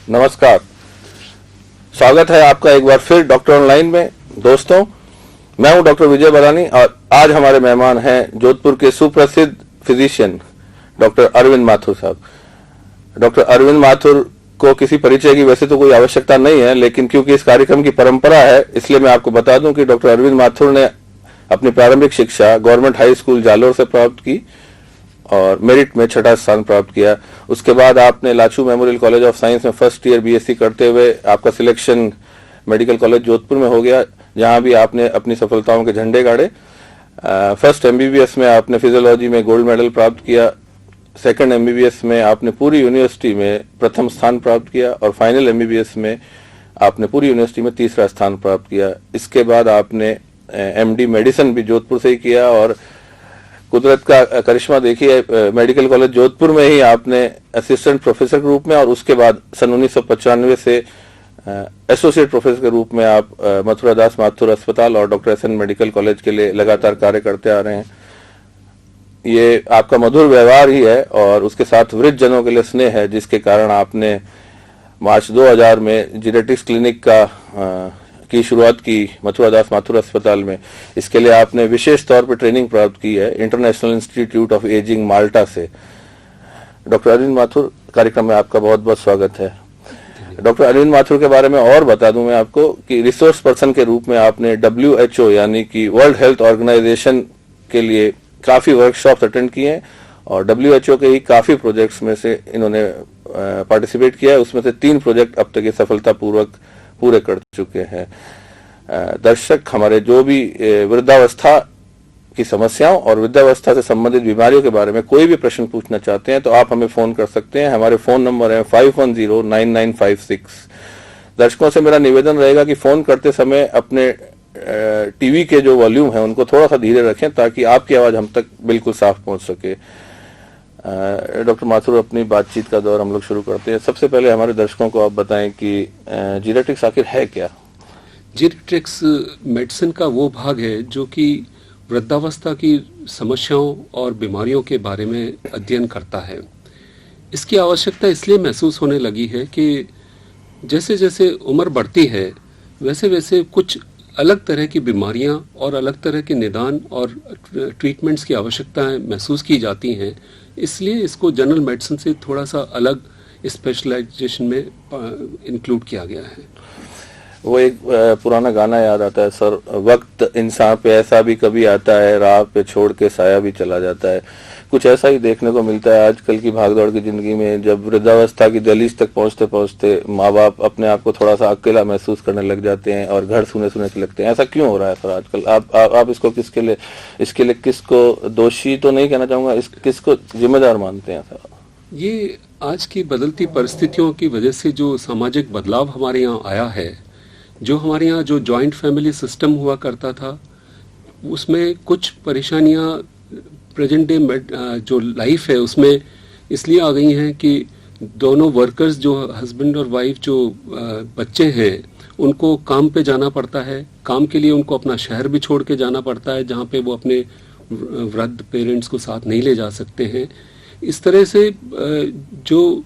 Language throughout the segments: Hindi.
नमस्कार, स्वागत है आपका एक बार फिर डॉक्टर ऑनलाइन में। दोस्तों, मैं हूं डॉक्टर विजय बलानी और आज हमारे मेहमान हैं जोधपुर के सुप्रसिद्ध फिजिशियन डॉक्टर अरविंद माथुर साहब। डॉक्टर अरविंद माथुर को किसी परिचय की वैसे तो कोई आवश्यकता नहीं है, लेकिन क्योंकि इस कार्यक्रम की परंपरा है इसलिए मैं आपको बता दूं कि डॉक्टर अरविंद माथुर ने अपनी प्रारंभिक शिक्षा गवर्नमेंट हाई स्कूल जालोर से प्राप्त की और मेरिट में 6ठा स्थान प्राप्त किया। उसके बाद आपने Lachoo memorial college of science में फर्स्ट ईयर बीएससी करते हुए आपका सिलेक्शन मेडिकल कॉलेज जोधपुर में हो गया, जहां भी आपने अपनी सफलताओं के झंडे गाड़े। फर्स्ट एमबीबीएस में आपने फिजियोलॉजी में गोल्ड मेडल प्राप्त किया। सेकंड एमबीबीएस में आपने पूरी यूनिवर्सिटी में प्रथम स्थान प्राप्त किया और फाइनल एमबीबीएस में आपने पूरी यूनिवर्सिटी में तीसरा स्थान प्राप्त किया। इसके बाद आपने एमडी मेडिसिन भी जोधपुर से ही किया और कुदरत का करिश्मा देखिए, मेडिकल कॉलेज जोधपुर में ही आपने असिस्टेंट प्रोफेसर के रूप में और उसके बाद सन 1995 से एसोसिएट प्रोफेसर के रूप में आप मथुरा दास माथुर अस्पताल और doctor S N medical college के लिए लगातार कार्य करते आ रहे हैं। ये आपका मधुर व्यवहार ही है और उसके साथ वृद्ध जनों के लिए स्नेह है, जिसके कारण आपने मार्च 2000 में जेनेटिक्स क्लिनिक की शुरुआत की मथुरा दास माथुर अस्पताल में। इसके लिए आपने विशेष तौर पर ट्रेनिंग प्राप्त की है इंटरनेशनल इंस्टीट्यूट ऑफ एजिंग माल्टा से। डॉक्टर अरविंद माथुर, कार्यक्रम में आपका बहुत बहुत स्वागत है। डॉक्टर अरविंद माथुर के बारे में और बता दूं मैं आपको कि रिसोर्स पर्सन के रूप में आपने WHO यानी कि वर्ल्ड हेल्थ ऑर्गेनाइजेशन के लिए काफी वर्कशॉप्स अटेंड किए हैं और WHO के ही काफी प्रोजेक्ट्स में से इन्होंने पार्टिसिपेट किया है। उसमें से 3 प्रोजेक्ट अब तक सफलतापूर्वक पूरे कर चुके हैं। दर्शक हमारे जो भी वृद्धावस्था की समस्याओं और वृद्धावस्था से संबंधित बीमारियों के बारे में कोई भी प्रश्न पूछना चाहते हैं तो आप हमें फोन कर सकते हैं। हमारे फोन नंबर है 51099956। दर्शकों से मेरा निवेदन रहेगा कि फोन करते समय अपने टीवी के जो वॉल्यूम है उनको थोड़ा सा धीरे रखें ताकि आपकी आवाज हम तक बिल्कुल साफ पहुंच सके। डॉक्टर माथुर, अपनी बातचीत का दौर हम लोग शुरू करते हैं। सबसे पहले हमारे दर्शकों को आप बताएं कि जीनेटिक्स आखिर है क्या? जीनेटिक्स मेडिसिन का वो भाग है जो कि वृद्धावस्था की समस्याओं और बीमारियों के बारे में अध्ययन करता है। इसकी आवश्यकता इसलिए महसूस होने लगी है कि जैसे जैसे उम्र बढ़ती है वैसे वैसे कुछ अलग तरह की बीमारियां और अलग तरह के निदान और ट्रीटमेंट्स की आवश्यकताएं महसूस की जाती हैं। इसलिए इसको जनरल मेडिसिन से थोड़ा सा अलग स्पेशलाइजेशन में इंक्लूड किया गया है। वो एक पुराना गाना याद आता है, सर, वक्त इंसान पे ऐसा भी कभी आता है, राह पे छोड़ के साया भी चला जाता है। कुछ ऐसा ही देखने को मिलता है आजकल की भागदौड़ की जिंदगी में। जब वृद्धावस्था की दहलीज तक पहुंचते पहुंचते माँ बाप अपने आप को थोड़ा सा अकेला महसूस करने लग जाते हैं और घर सुने सुने से लगते हैं। ऐसा क्यों हो रहा है सर आजकल? आप इसको इसके लिए किसको दोषी तो नहीं कहना चाहूंगा, किसको जिम्मेदार मानते हैं सर? ये आज की बदलती परिस्थितियों की वजह से जो सामाजिक बदलाव हमारे यहाँ आया है, जो हमारे यहाँ जो जॉइंट फैमिली सिस्टम हुआ करता था उसमें कुछ परेशानियाँ प्रेजेंट डे जो लाइफ है उसमें इसलिए आ गई हैं कि दोनों वर्कर्स जो हस्बैंड और वाइफ जो बच्चे हैं उनको काम पे जाना पड़ता है। काम के लिए उनको अपना शहर भी छोड़ के जाना पड़ता है जहाँ पे वो अपने वृद्ध पेरेंट्स को साथ नहीं ले जा सकते हैं। इस तरह से जो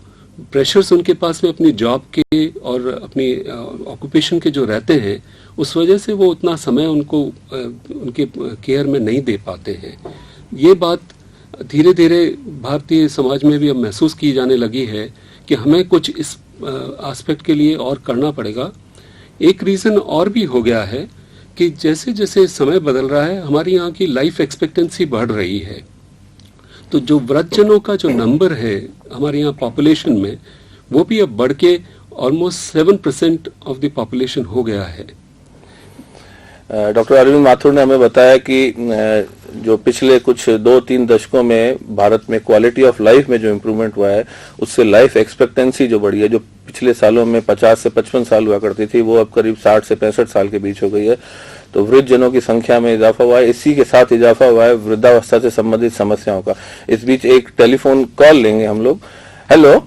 प्रेशर्स उनके पास में अपनी जॉब के और अपनी ऑक्यूपेशन के जो रहते हैं उस वजह से वो उतना समय उनको उनके केयर में नहीं दे पाते हैं। ये बात धीरे धीरे भारतीय समाज में भी अब महसूस की जाने लगी है कि हमें कुछ इस एस्पेक्ट के लिए और करना पड़ेगा। एक रीज़न और भी हो गया है कि जैसे जैसे समय बदल रहा है हमारी यहाँ की लाइफ एक्सपेक्टेंसी बढ़ रही है, तो जो वृद्धजनों का जो नंबर है हमारे यहाँ पॉपुलेशन में वो भी अब बढ़ के ऑलमोस्ट 7% ऑफ द पॉपुलेशन हो गया है। डॉक्टर अरविंद माथुर ने हमें बताया कि जो पिछले कुछ 2-3 दशकों में भारत में क्वालिटी ऑफ लाइफ में जो इम्प्रूवमेंट हुआ है उससे लाइफ एक्सपेक्टेंसी जो बढ़ी है, जो पिछले सालों में 50 से 55 साल हुआ करती थी वो अब करीब 60 से 65 साल के बीच हो गई है। तो वृद्ध जनों की संख्या में इजाफा हुआ है, इसी के साथ इजाफा हुआ है वृद्धावस्था से संबंधित समस्याओं का। इस बीच एक टेलीफोन कॉल लेंगे हम लोग। हेलो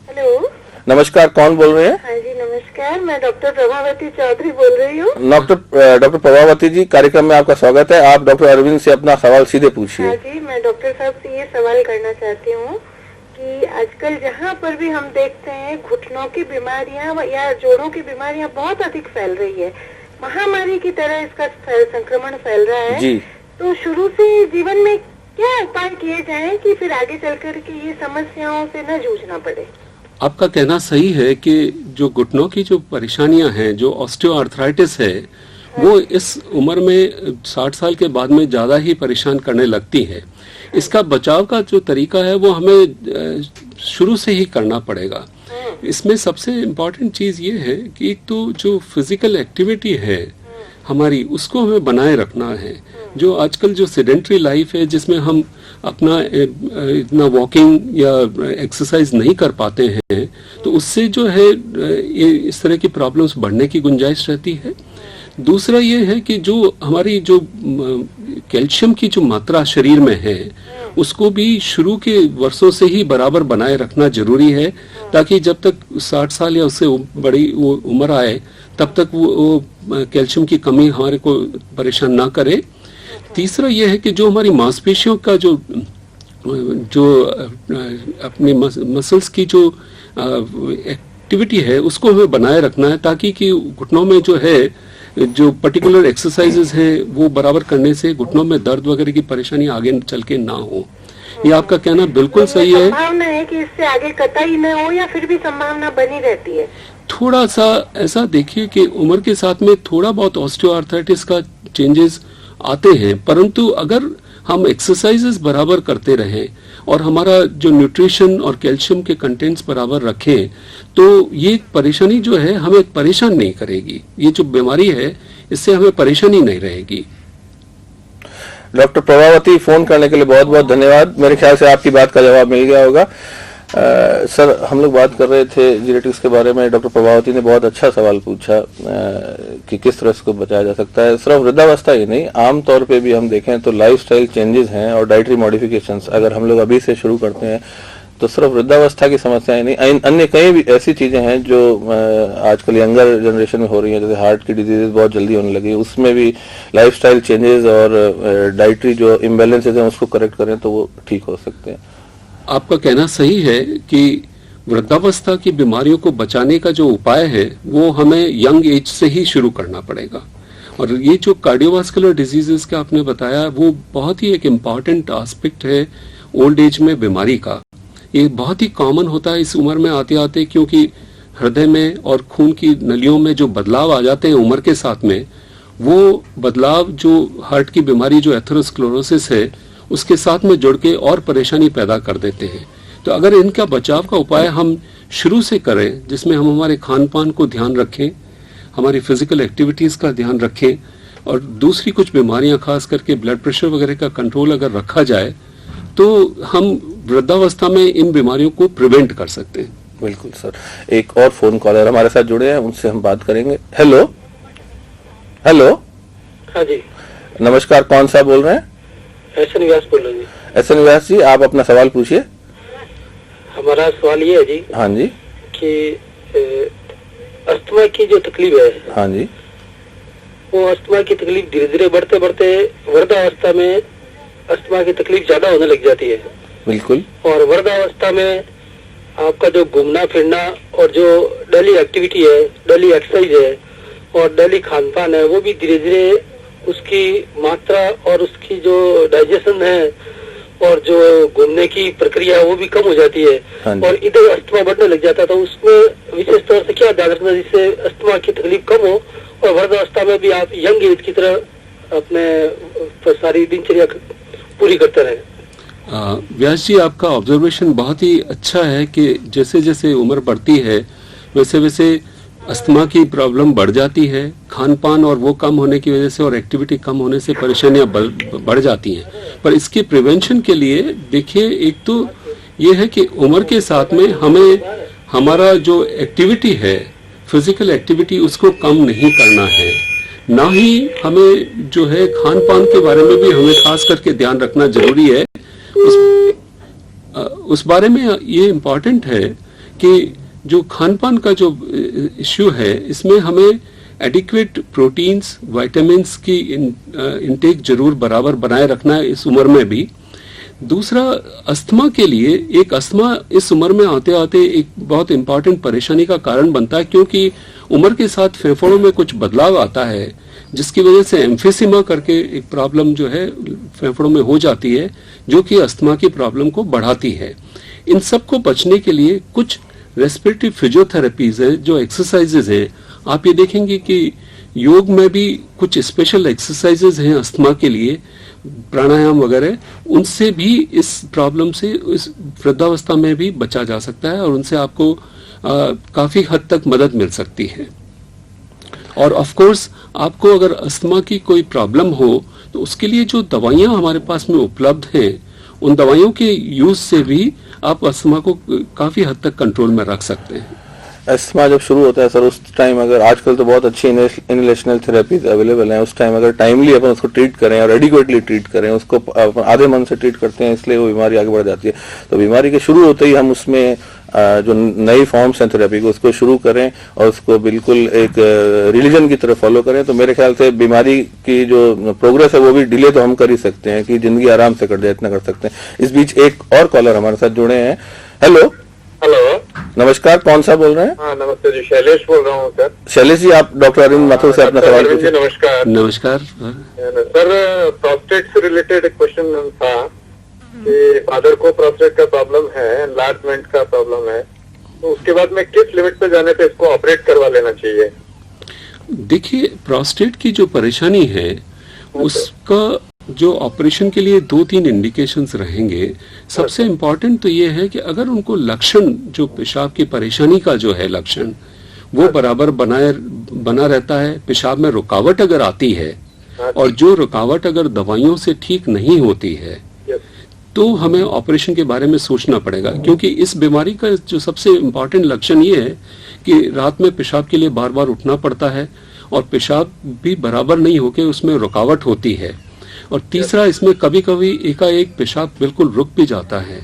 नमस्कार, कौन बोल रहे हैं? हाँ जी नमस्कार, मैं डॉक्टर प्रभावती चौधरी बोल रही हूँ। डॉक्टर प्रभावती जी, कार्यक्रम में आपका स्वागत है। आप डॉक्टर अरविंद से अपना सवाल सीधे पूछिए। हाँ जी, मैं डॉक्टर साहब से ये सवाल करना चाहती हूँ कि आजकल जहाँ पर भी हम देखते हैं घुटनों की बीमारियां या जोड़ों की बीमारियां बहुत अधिक फैल रही है, महामारी की तरह इसका संक्रमण फैल रहा है जी। तो शुरू से जीवन में क्या उपाय किए जाएं कि फिर आगे चलकर के ये समस्याओं से न जूझना पड़े? आपका कहना सही है कि जो घुटनों की जो परेशानियां हैं, जो ऑस्टियोआर्थराइटिस है, वो इस उम्र में 60 साल के बाद में ज्यादा ही परेशान करने लगती है। इसका बचाव का जो तरीका है वो हमें शुरू से ही करना पड़ेगा। इसमें सबसे इम्पोर्टेंट चीज ये है कि एक तो जो फिजिकल एक्टिविटी है हमारी, उसको हमें बनाए रखना है। जो आजकल जो सेडेंटरी लाइफ है जिसमें हम अपना इतना वॉकिंग या एक्सरसाइज नहीं कर पाते हैं, तो उससे जो है ये इस तरह की प्रॉब्लम्स बढ़ने की गुंजाइश रहती है। दूसरा ये है कि जो हमारी जो कैल्शियम की जो मात्रा शरीर में है, उसको भी शुरू के वर्षों से ही बराबर बनाए रखना जरूरी है, ताकि जब तक 60 साल या उससे बड़ी वो उम्र आए तब तक वो कैल्शियम की कमी हमारे को परेशान ना करे। तीसरा यह है कि जो हमारी मांसपेशियों का जो अपनी मसल्स की जो एक्टिविटी है उसको हमें बनाए रखना है, ताकि कि घुटनों में जो है जो पर्टिकुलर एक्सरसाइजेस हैं वो बराबर करने से घुटनों में दर्द वगैरह की परेशानी आगे चल के ना हो। ये आपका कहना बिल्कुल सही है। संभावना है कि इससे आगे कतई न हो या फिर भी संभावना बनी रहती है? थोड़ा सा ऐसा देखिए कि उम्र के साथ में थोड़ा बहुत ऑस्टियोआर्थराइटिस का चेंजेस आते हैं, परंतु अगर हम एक्सरसाइजेस बराबर करते रहें और हमारा जो न्यूट्रिशन और कैल्शियम के कंटेंट्स बराबर रखें, तो ये परेशानी जो है हमें परेशान नहीं करेगी। ये जो बीमारी है इससे हमें परेशानी नहीं रहेगी। डॉक्टर प्रभावती, फोन करने के लिए बहुत बहुत धन्यवाद। मेरे ख्याल से आपकी बात का जवाब मिल गया होगा। सर, हम लोग बात कर रहे थे जेनेटिक्स के बारे में। डॉक्टर प्रभावती ने बहुत अच्छा सवाल पूछा कि किस तरह इसको बचाया जा सकता है। सिर्फ वृद्धावस्था ही नहीं, आम तौर पे भी हम देखें तो लाइफस्टाइल चेंजेस हैं और डाइटरी मॉडिफिकेशंस अगर हम लोग अभी से शुरू करते हैं तो सिर्फ वृद्धावस्था की समस्याएं नहीं, अन्य कई भी ऐसी चीजें हैं जो आजकल यंगर जनरेशन में हो रही हैं, जैसे हार्ट की डिजीजेस बहुत जल्दी होने लगी, उसमें भी लाइफस्टाइल चेंजेस और डाइटरी जो इम्बैलेंसेज हैं उसको करेक्ट करें तो वो ठीक हो सकते हैं। आपका कहना सही है कि वृद्धावस्था की बीमारियों को बचाने का जो उपाय है वो हमें यंग एज से ही शुरू करना पड़ेगा। और ये जो कार्डियोवास्कुलर डिजीजेस का आपने बताया, वो बहुत ही एक इम्पॉर्टेंट एस्पेक्ट है ओल्ड एज में बीमारी का। ये बहुत ही कॉमन होता है इस उम्र में आते आते, क्योंकि हृदय में और खून की नलियों में जो बदलाव आ जाते हैं उम्र के साथ में, वो बदलाव जो हार्ट की बीमारी जो एथेरोस्क्लेरोसिस है उसके साथ में जुड़ के और परेशानी पैदा कर देते हैं। तो अगर इनका बचाव का उपाय हम शुरू से करें, जिसमें हम हमारे खान पान को ध्यान रखें, हमारी फिजिकल एक्टिविटीज का ध्यान रखें, और दूसरी कुछ बीमारियां खास करके ब्लड प्रेशर वगैरह का कंट्रोल अगर रखा जाए, तो हम वृद्धावस्था में इन बीमारियों को प्रिवेंट कर सकते हैं। बिल्कुल सर। एक और फोन कॉलर हमारे साथ जुड़े हैं, उनसे हम बात करेंगे। Hello hello. हाँ जी, नमस्कार, कौन सा बोल रहे हैं? एसएन व्यास बोल रहे हैं जी। एसएन व्यास जी, आप अपना सवाल पूछिए। हमारा सवाल ये है जी हाँ जी। कि अस्थमा की जो तकलीफ है, हाँ जी। वो अस्थमा की तकलीफ धीरे धीरे बढ़ते बढ़ते वृद्धावस्था में अस्थमा की तकलीफ ज्यादा होने लग जाती है। बिल्कुल। और वृद्धावस्था में आपका जो घूमना फिरना और जो डेली एक्टिविटी है, डेली एक्सरसाइज है और डेली खान पान है, वो भी धीरे धीरे उसकी मात्रा और उसकी जो डाइजेशन है और जो घूमने की प्रक्रिया है वो भी कम हो जाती है। हाँ जी। और इधर अस्थमा बढ़ने लग जाता है। तो उसमें विशेष तौर से क्या ध्यान रखना जिससे अस्थमा की तकलीफ कम हो और वृद्धावस्था में भी आप यंग एज की तरह अपने सारी दिनचर्या पूरी करते रहे? व्यास जी, आपका ऑब्जर्वेशन बहुत ही अच्छा है कि जैसे जैसे उम्र बढ़ती है वैसे वैसे अस्थमा की प्रॉब्लम बढ़ जाती है। खान पान और वो कम होने की वजह से और एक्टिविटी कम होने से परेशानियां बढ़ जाती हैं। पर इसके प्रिवेंशन के लिए देखिए, एक तो ये है कि उम्र के साथ में हमें हमारा जो एक्टिविटी है, फिजिकल एक्टिविटी, उसको कम नहीं करना है। ना ही हमें जो है खान पान के बारे में भी हमें खास करके ध्यान रखना जरूरी है। उस बारे में ये इम्पोर्टेंट है कि जो खान पान का जो इश्यू है, इसमें हमें एडिक्वेट प्रोटीन्स, विटामिन्स की इनटेक जरूर बराबर बनाए रखना है इस उम्र में भी, दूसरा, अस्थमा के लिए, एक अस्थमा इस उम्र में आते आते एक बहुत इंपॉर्टेंट परेशानी का कारण बनता है, क्योंकि उम्र के साथ फेफड़ों में कुछ बदलाव आता है, जिसकी वजह से एम्फिसीमा करके एक प्रॉब्लम जो है फेफड़ों में हो जाती है, जो कि अस्थमा की प्रॉब्लम को बढ़ाती है। इन सब को बचने के लिए कुछ रेस्पिरेटरी फिजियोथेरेपीज है, जो एक्सरसाइजेज हैं। आप ये देखेंगे कि योग में भी कुछ स्पेशल एक्सरसाइजेज हैं अस्थमा के लिए, प्राणायाम वगैरह, उनसे भी इस प्रॉब्लम से, इस वृद्धावस्था में भी बचा जा सकता है और उनसे आपको काफी हद तक मदद मिल सकती है। और ऑफ कोर्स आपको अगर अस्थमा की कोई प्रॉब्लम हो तो उसके लिए जो दवाइयां हमारे पास में उपलब्ध हैं, उन दवाइयों के यूज से भी आप अस्थमा को काफी हद तक कंट्रोल में रख सकते हैं। अस्थमा जब शुरू होता है सर, उस टाइम अगर, आजकल तो बहुत अच्छी इनहेलेशनल थेरेपीज अवेलेबल हैं, उस टाइम अगर टाइमली अपन उसको ट्रीट करें और एडिक्वेटली ट्रीट करें, उसको अपन आधे मन से ट्रीट करते हैं, इसलिए वो बीमारी आगे बढ़ जाती है। तो बीमारी के शुरू होते ही हम उसमें जो नई फॉर्म्स हैं थेरेपी को, उसको शुरू करें और उसको बिल्कुल एक रिलीजन की तरह फॉलो करें, तो मेरे ख्याल से बीमारी की जो प्रोग्रेस है वो भी डिले तो हम कर ही सकते हैं, कि जिंदगी आराम से कट जाए, इतना कर सकते हैं। इस बीच एक और कॉलर हमारे साथ जुड़े हैं। हेलो हेलो, नमस्कार, कौन सा बोल रहे हैं? हाँ नमस्ते जी, शैलेश बोल रहा हूँ सर। शैलेश जी, आप डॉक्टर अरविंद माथुर से अपना सवाल पूछिए। नमस्कार। नमस्कार सर, प्रोस्टेट से रिलेटेड एक क्वेश्चन था कि फादर को प्रोस्टेट का प्रॉब्लम है, एनलार्जमेंट का प्रॉब्लम है, तो उसके बाद में किस लिमिट पे जाने पे इसको ऑपरेट करवा लेना चाहिए? देखिए, प्रोस्टेट की जो परेशानी है उसका जो ऑपरेशन के लिए 2-3 इंडिकेशंस रहेंगे। सबसे इम्पोर्टेंट तो ये है कि अगर उनको लक्षण, जो पेशाब की परेशानी का जो है लक्षण, वो बराबर बना रहता है, पेशाब में रुकावट अगर आती है और जो रुकावट अगर दवाइयों से ठीक नहीं होती है, तो हमें ऑपरेशन के बारे में सोचना पड़ेगा। क्योंकि इस बीमारी का जो सबसे इम्पोर्टेंट लक्षण ये है कि रात में पेशाब के लिए बार बार उठना पड़ता है और पेशाब भी बराबर नहीं होकर उसमें रुकावट होती है। और तीसरा, इसमें कभी कभी एकाएक पेशाब बिल्कुल रुक भी जाता है।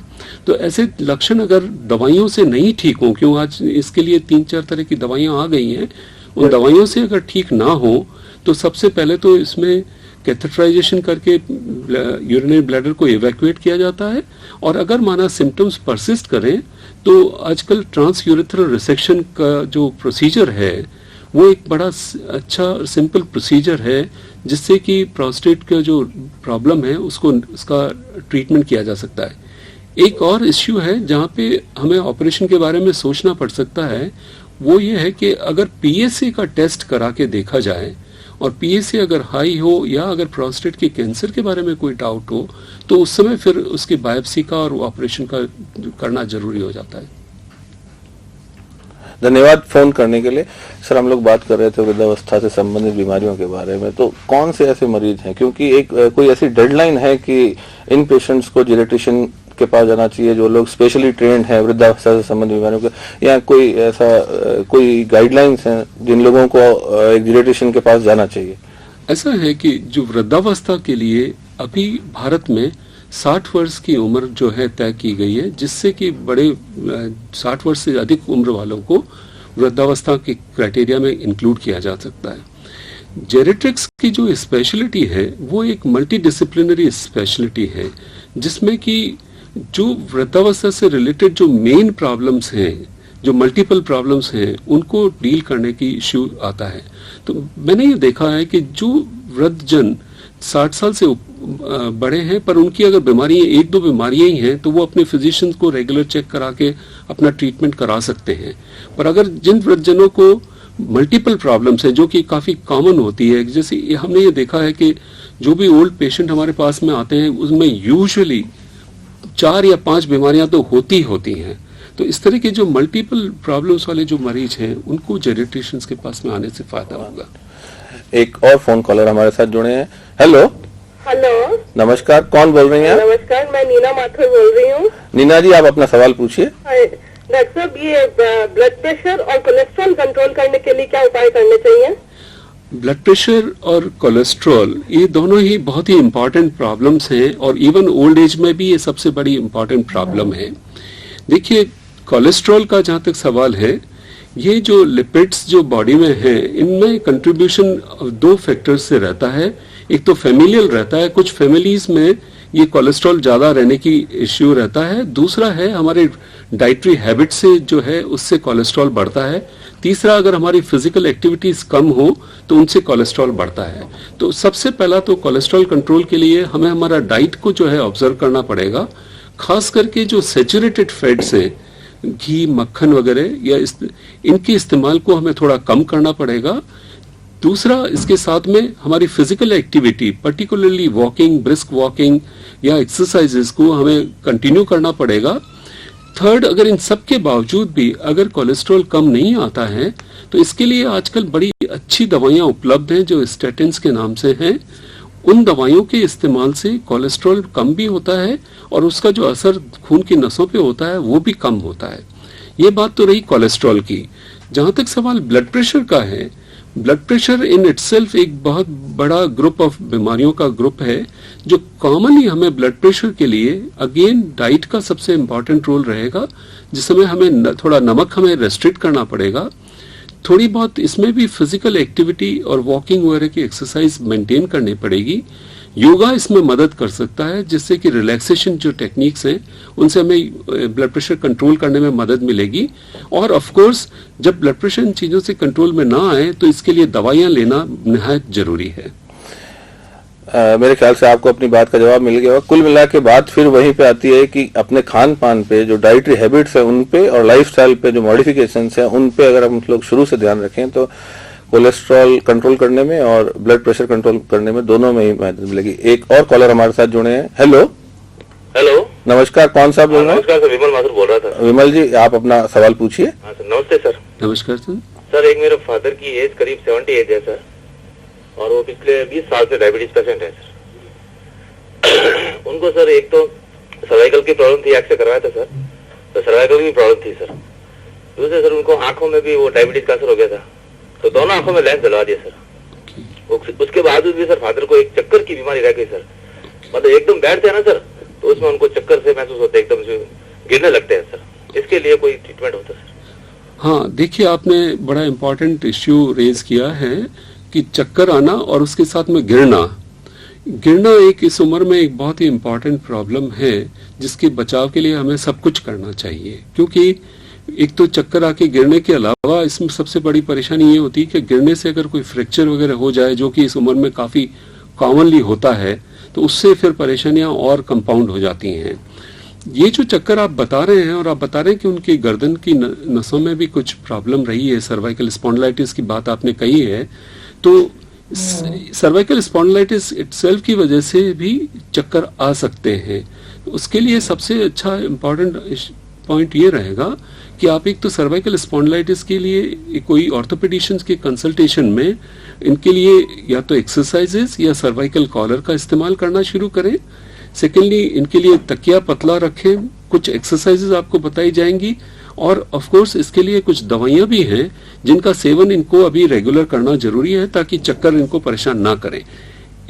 तो ऐसे लक्षण अगर दवाइयों से नहीं ठीक हो, क्यों आज इसके लिए 3-4 तरह की दवाइयां आ गई हैं, उन दवाइयों से अगर ठीक ना हो तो सबसे पहले तो इसमें कैथेटराइजेशन करके यूरिनरी ब्लैडर को इवैक्यूएट किया जाता है। और अगर माना सिम्टम्स परसिस्ट करें तो आजकल ट्रांसयूरेथ्रल रिसेक्शन का जो प्रोसीजर है वो एक बड़ा अच्छा सिंपल प्रोसीजर है, जिससे कि प्रोस्टेट का जो प्रॉब्लम है उसका ट्रीटमेंट किया जा सकता है। एक और इश्यू है जहाँ पे हमें ऑपरेशन के बारे में सोचना पड़ सकता है, वो ये है कि अगर पीएसए का टेस्ट करा के देखा जाए और पीएसए अगर हाई हो या अगर प्रोस्टेट के कैंसर के बारे में कोई डाउट हो, तो उस समय फिर उसकी बायोप्सी का और ऑपरेशन का करना जरूरी हो जाता है। धन्यवाद फोन करने के लिए। सर, हम लोग बात कर रहे थे वृद्धावस्था से संबंधित बीमारियों के बारे में, तो कौन से ऐसे मरीज हैं, क्योंकि एक कोई ऐसी डेडलाइन है कि इन पेशेंट्स को जेनेटिशियन के पास जाना चाहिए, जो लोग स्पेशली ट्रेंड हैं वृद्धावस्था से संबंधित बीमारियों के, या कोई ऐसा कोई गाइडलाइंस हैं जिन लोगों को एक जेनेटिशियन के पास जाना चाहिए? ऐसा है कि जो वृद्धावस्था के लिए अभी भारत में 60 वर्ष की उम्र जो है तय की गई है, जिससे कि बड़े 60 वर्ष से अधिक उम्र वालों को वृद्धावस्था के क्राइटेरिया में इंक्लूड किया जा सकता है। जेनेटिक्स की जो स्पेशलिटी है वो एक मल्टीडिसिप्लिनरी स्पेशलिटी है, जिसमें कि जो वृद्धावस्था से रिलेटेड जो मेन प्रॉब्लम्स हैं, जो मल्टीपल प्रॉब्लम्स हैं, उनको डील करने की इश्यू आता है। तो मैंने ये देखा है कि जो वृद्धजन 60 साल से बड़े हैं पर उनकी अगर बीमारियां 1-2 बीमारियां ही हैं, तो वो अपने फिजिशियन को रेगुलर चेक करा के अपना ट्रीटमेंट करा सकते हैं। पर अगर जिन वृद्धजनों को मल्टीपल प्रॉब्लम्स हैं, जो कि काफी कॉमन होती है, जैसे हमने ये देखा है कि जो भी ओल्ड पेशेंट हमारे पास में आते हैं उसमें यूजुअली 4 या 5 बीमारियां तो होती हैं। तो इस तरह के जो मल्टीपल प्रॉब्लम्स वाले जो मरीज हैं, उनको जेनेटिशियंस के पास में आने से फायदा होगा। एक और फोन कॉलर हमारे साथ जुड़े हैं। हेलो हेलो, नमस्कार, कौन बोल रही हैं आप? नमस्कार, मैं नीना माथुर बोल रही हूँ। नीना जी, आप अपना सवाल पूछिए। डॉक्टर साहब, ये ब्लड प्रेशर और कोलेस्ट्रॉल कंट्रोल करने के लिए क्या उपाय करने चाहिए? ब्लड प्रेशर और कोलेस्ट्रॉल ये दोनों ही बहुत ही इम्पोर्टेंट प्रॉब्लम्स हैं, और इवन ओल्ड एज में भी ये सबसे बड़ी इम्पोर्टेंट प्रॉब्लम है। देखिए, कोलेस्ट्रॉल का जहाँ तक सवाल है, ये जो लिपिड्स जो बॉडी में है, इनमें कंट्रीब्यूशन 2 फैक्टर्स से रहता है। एक तो फैमिलियल रहता है, कुछ फैमिलीज में ये कोलेस्ट्रॉल ज्यादा रहने की इश्यू रहता है। दूसरा है हमारे डाइटरी हैबिट से जो है उससे कोलेस्ट्रॉल बढ़ता है। तीसरा, अगर हमारी फिजिकल एक्टिविटीज कम हो तो उनसे कोलेस्ट्रॉल बढ़ता है। तो सबसे पहला तो कोलेस्ट्रॉल कंट्रोल के लिए हमें हमारा डाइट को जो है ऑब्जर्व करना पड़ेगा, खास करके जो सैचुरेटेड फैट्स हैं, घी, मक्खन वगैरह या इनके इस्तेमाल को हमें थोड़ा कम करना पड़ेगा। दूसरा, इसके साथ में हमारी physical activity, particularly walking, brisk walking या एक्सरसाइजेस को हमें कंटिन्यू करना पड़ेगा। थर्ड, अगर इन सब के बावजूद भी अगर कोलेस्ट्रॉल कम नहीं आता है तो इसके लिए आजकल बड़ी अच्छी दवाइयां उपलब्ध हैं जो स्टेटिन्स के नाम से हैं। उन दवाइयों के इस्तेमाल से कोलेस्ट्रॉल कम भी होता है और उसका जो असर खून की नसों पे होता है वो भी कम होता है। ये बात तो रही कोलेस्ट्रॉल की। जहां तक सवाल ब्लड प्रेशर का है, ब्लड प्रेशर इन इटसेल्फ एक बहुत बड़ा ग्रुप ऑफ बीमारियों का ग्रुप है जो कॉमनली हमें ब्लड प्रेशर के लिए अगेन डाइट का सबसे इंपॉर्टेंट रोल रहेगा, जिसमें हमें थोड़ा नमक हमें रेस्ट्रिक्ट करना पड़ेगा। थोड़ी बहुत इसमें भी फिजिकल एक्टिविटी और वॉकिंग वगैरह की एक्सरसाइज मेंटेन करनी पड़ेगी। योगा इसमें मदद कर सकता है, जिससे कि रिलैक्सेशन जो टेक्निक्स हैं उनसे हमें ब्लड प्रेशर कंट्रोल करने में मदद मिलेगी। और ऑफ कोर्स जब ब्लड प्रेशर इन चीजों से कंट्रोल में ना आए तो इसके लिए दवाइयां लेना निहायत जरूरी है। मेरे ख्याल से आपको अपनी बात का जवाब मिल गया होगा। कुल मिला के बात फिर वहीं पे आती है कि अपने खान पान पे, जो डाइटरी हैबिट्स है उन पे और लाइफस्टाइल पे जो मॉडिफिकेशंस है उन पे अगर हम लोग शुरू से ध्यान रखें तो कोलेस्ट्रॉल कंट्रोल करने में और ब्लड प्रेशर कंट्रोल करने में दोनों में ही मदद मिलेगी। एक और कॉलर हमारे साथ जुड़े हैं। हेलो हेलो, नमस्कार, कौन सा बोल रहे हैं? नमस्कार सर, विमल माथुर बोल रहा था। विमल जी, आप अपना सवाल पूछिए। हाँ सर, नमस्ते सर। नमस्कार सर। सर, एक मेरे फादर की एज करीब 70 एज है सर, और वो पिछले 20 साल से डायबिटीज पेशेंट है सर। उनको सर एक तो सर्वाइकल की प्रॉब्लम थी, एक्स करवाया था सर, तो सर्वाइकल की प्रॉब्लम थी सर। दूसरे सर उनको आंखों में भी वो डायबिटीज का असर हो गया था, तो दोनों आंखों में लेंस डलवा दिया सर। उसके बावजूद भी सर फादर को एक चक्कर की बीमारी रह गई सर। मतलब एकदम बैठते हैं ना सर तो उसमें उनको चक्कर से महसूस होता है, एकदम से गिरने लगते हैं सर। इसके लिए कोई ट्रीटमेंट होता है सर? हाँ, देखिए आपने बड़ा इम्पोर्टेंट इश्यू रेज किया है कि चक्कर आना और उसके साथ में गिरना एक इस उम्र में एक बहुत ही इम्पोर्टेंट प्रॉब्लम है, जिसके बचाव के लिए हमें सब कुछ करना चाहिए। क्योंकि एक तो चक्कर आके गिरने के अलावा इसमें सबसे बड़ी परेशानी ये होती है कि गिरने से अगर कोई फ्रैक्चर वगैरह हो जाए, जो कि इस उम्र में काफी कॉमनली होता है, तो उससे फिर परेशानियां और कंपाउंड हो जाती हैं। ये जो चक्कर आप बता रहे हैं और आप बता रहे हैं कि उनकी गर्दन की नसों में भी कुछ प्रॉब्लम रही है, सर्वाइकल स्पॉन्डिलाइटिस की बात आपने कही है, तो सर्वाइकल स्पॉन्डिलाइटिस इटसेल्फ की वजह से भी चक्कर आ सकते हैं। उसके लिए सबसे अच्छा इम्पोर्टेंट पॉइंट ये रहेगा कि आप एक तो सर्वाइकल स्पॉन्डिलाइटिस के लिए कोई ऑर्थोपेडिशियंस के कंसल्टेशन में इनके लिए या तो एक्सरसाइजेस या सर्वाइकल कॉलर का इस्तेमाल करना शुरू करें। सेकेंडली, इनके लिए तकिया पतला रखें, कुछ एक्सरसाइजेस आपको बताई जाएंगी, और ऑफ कोर्स इसके लिए कुछ दवाइयां भी हैं जिनका सेवन इनको अभी रेगुलर करना जरूरी है ताकि चक्कर इनको परेशान ना करें।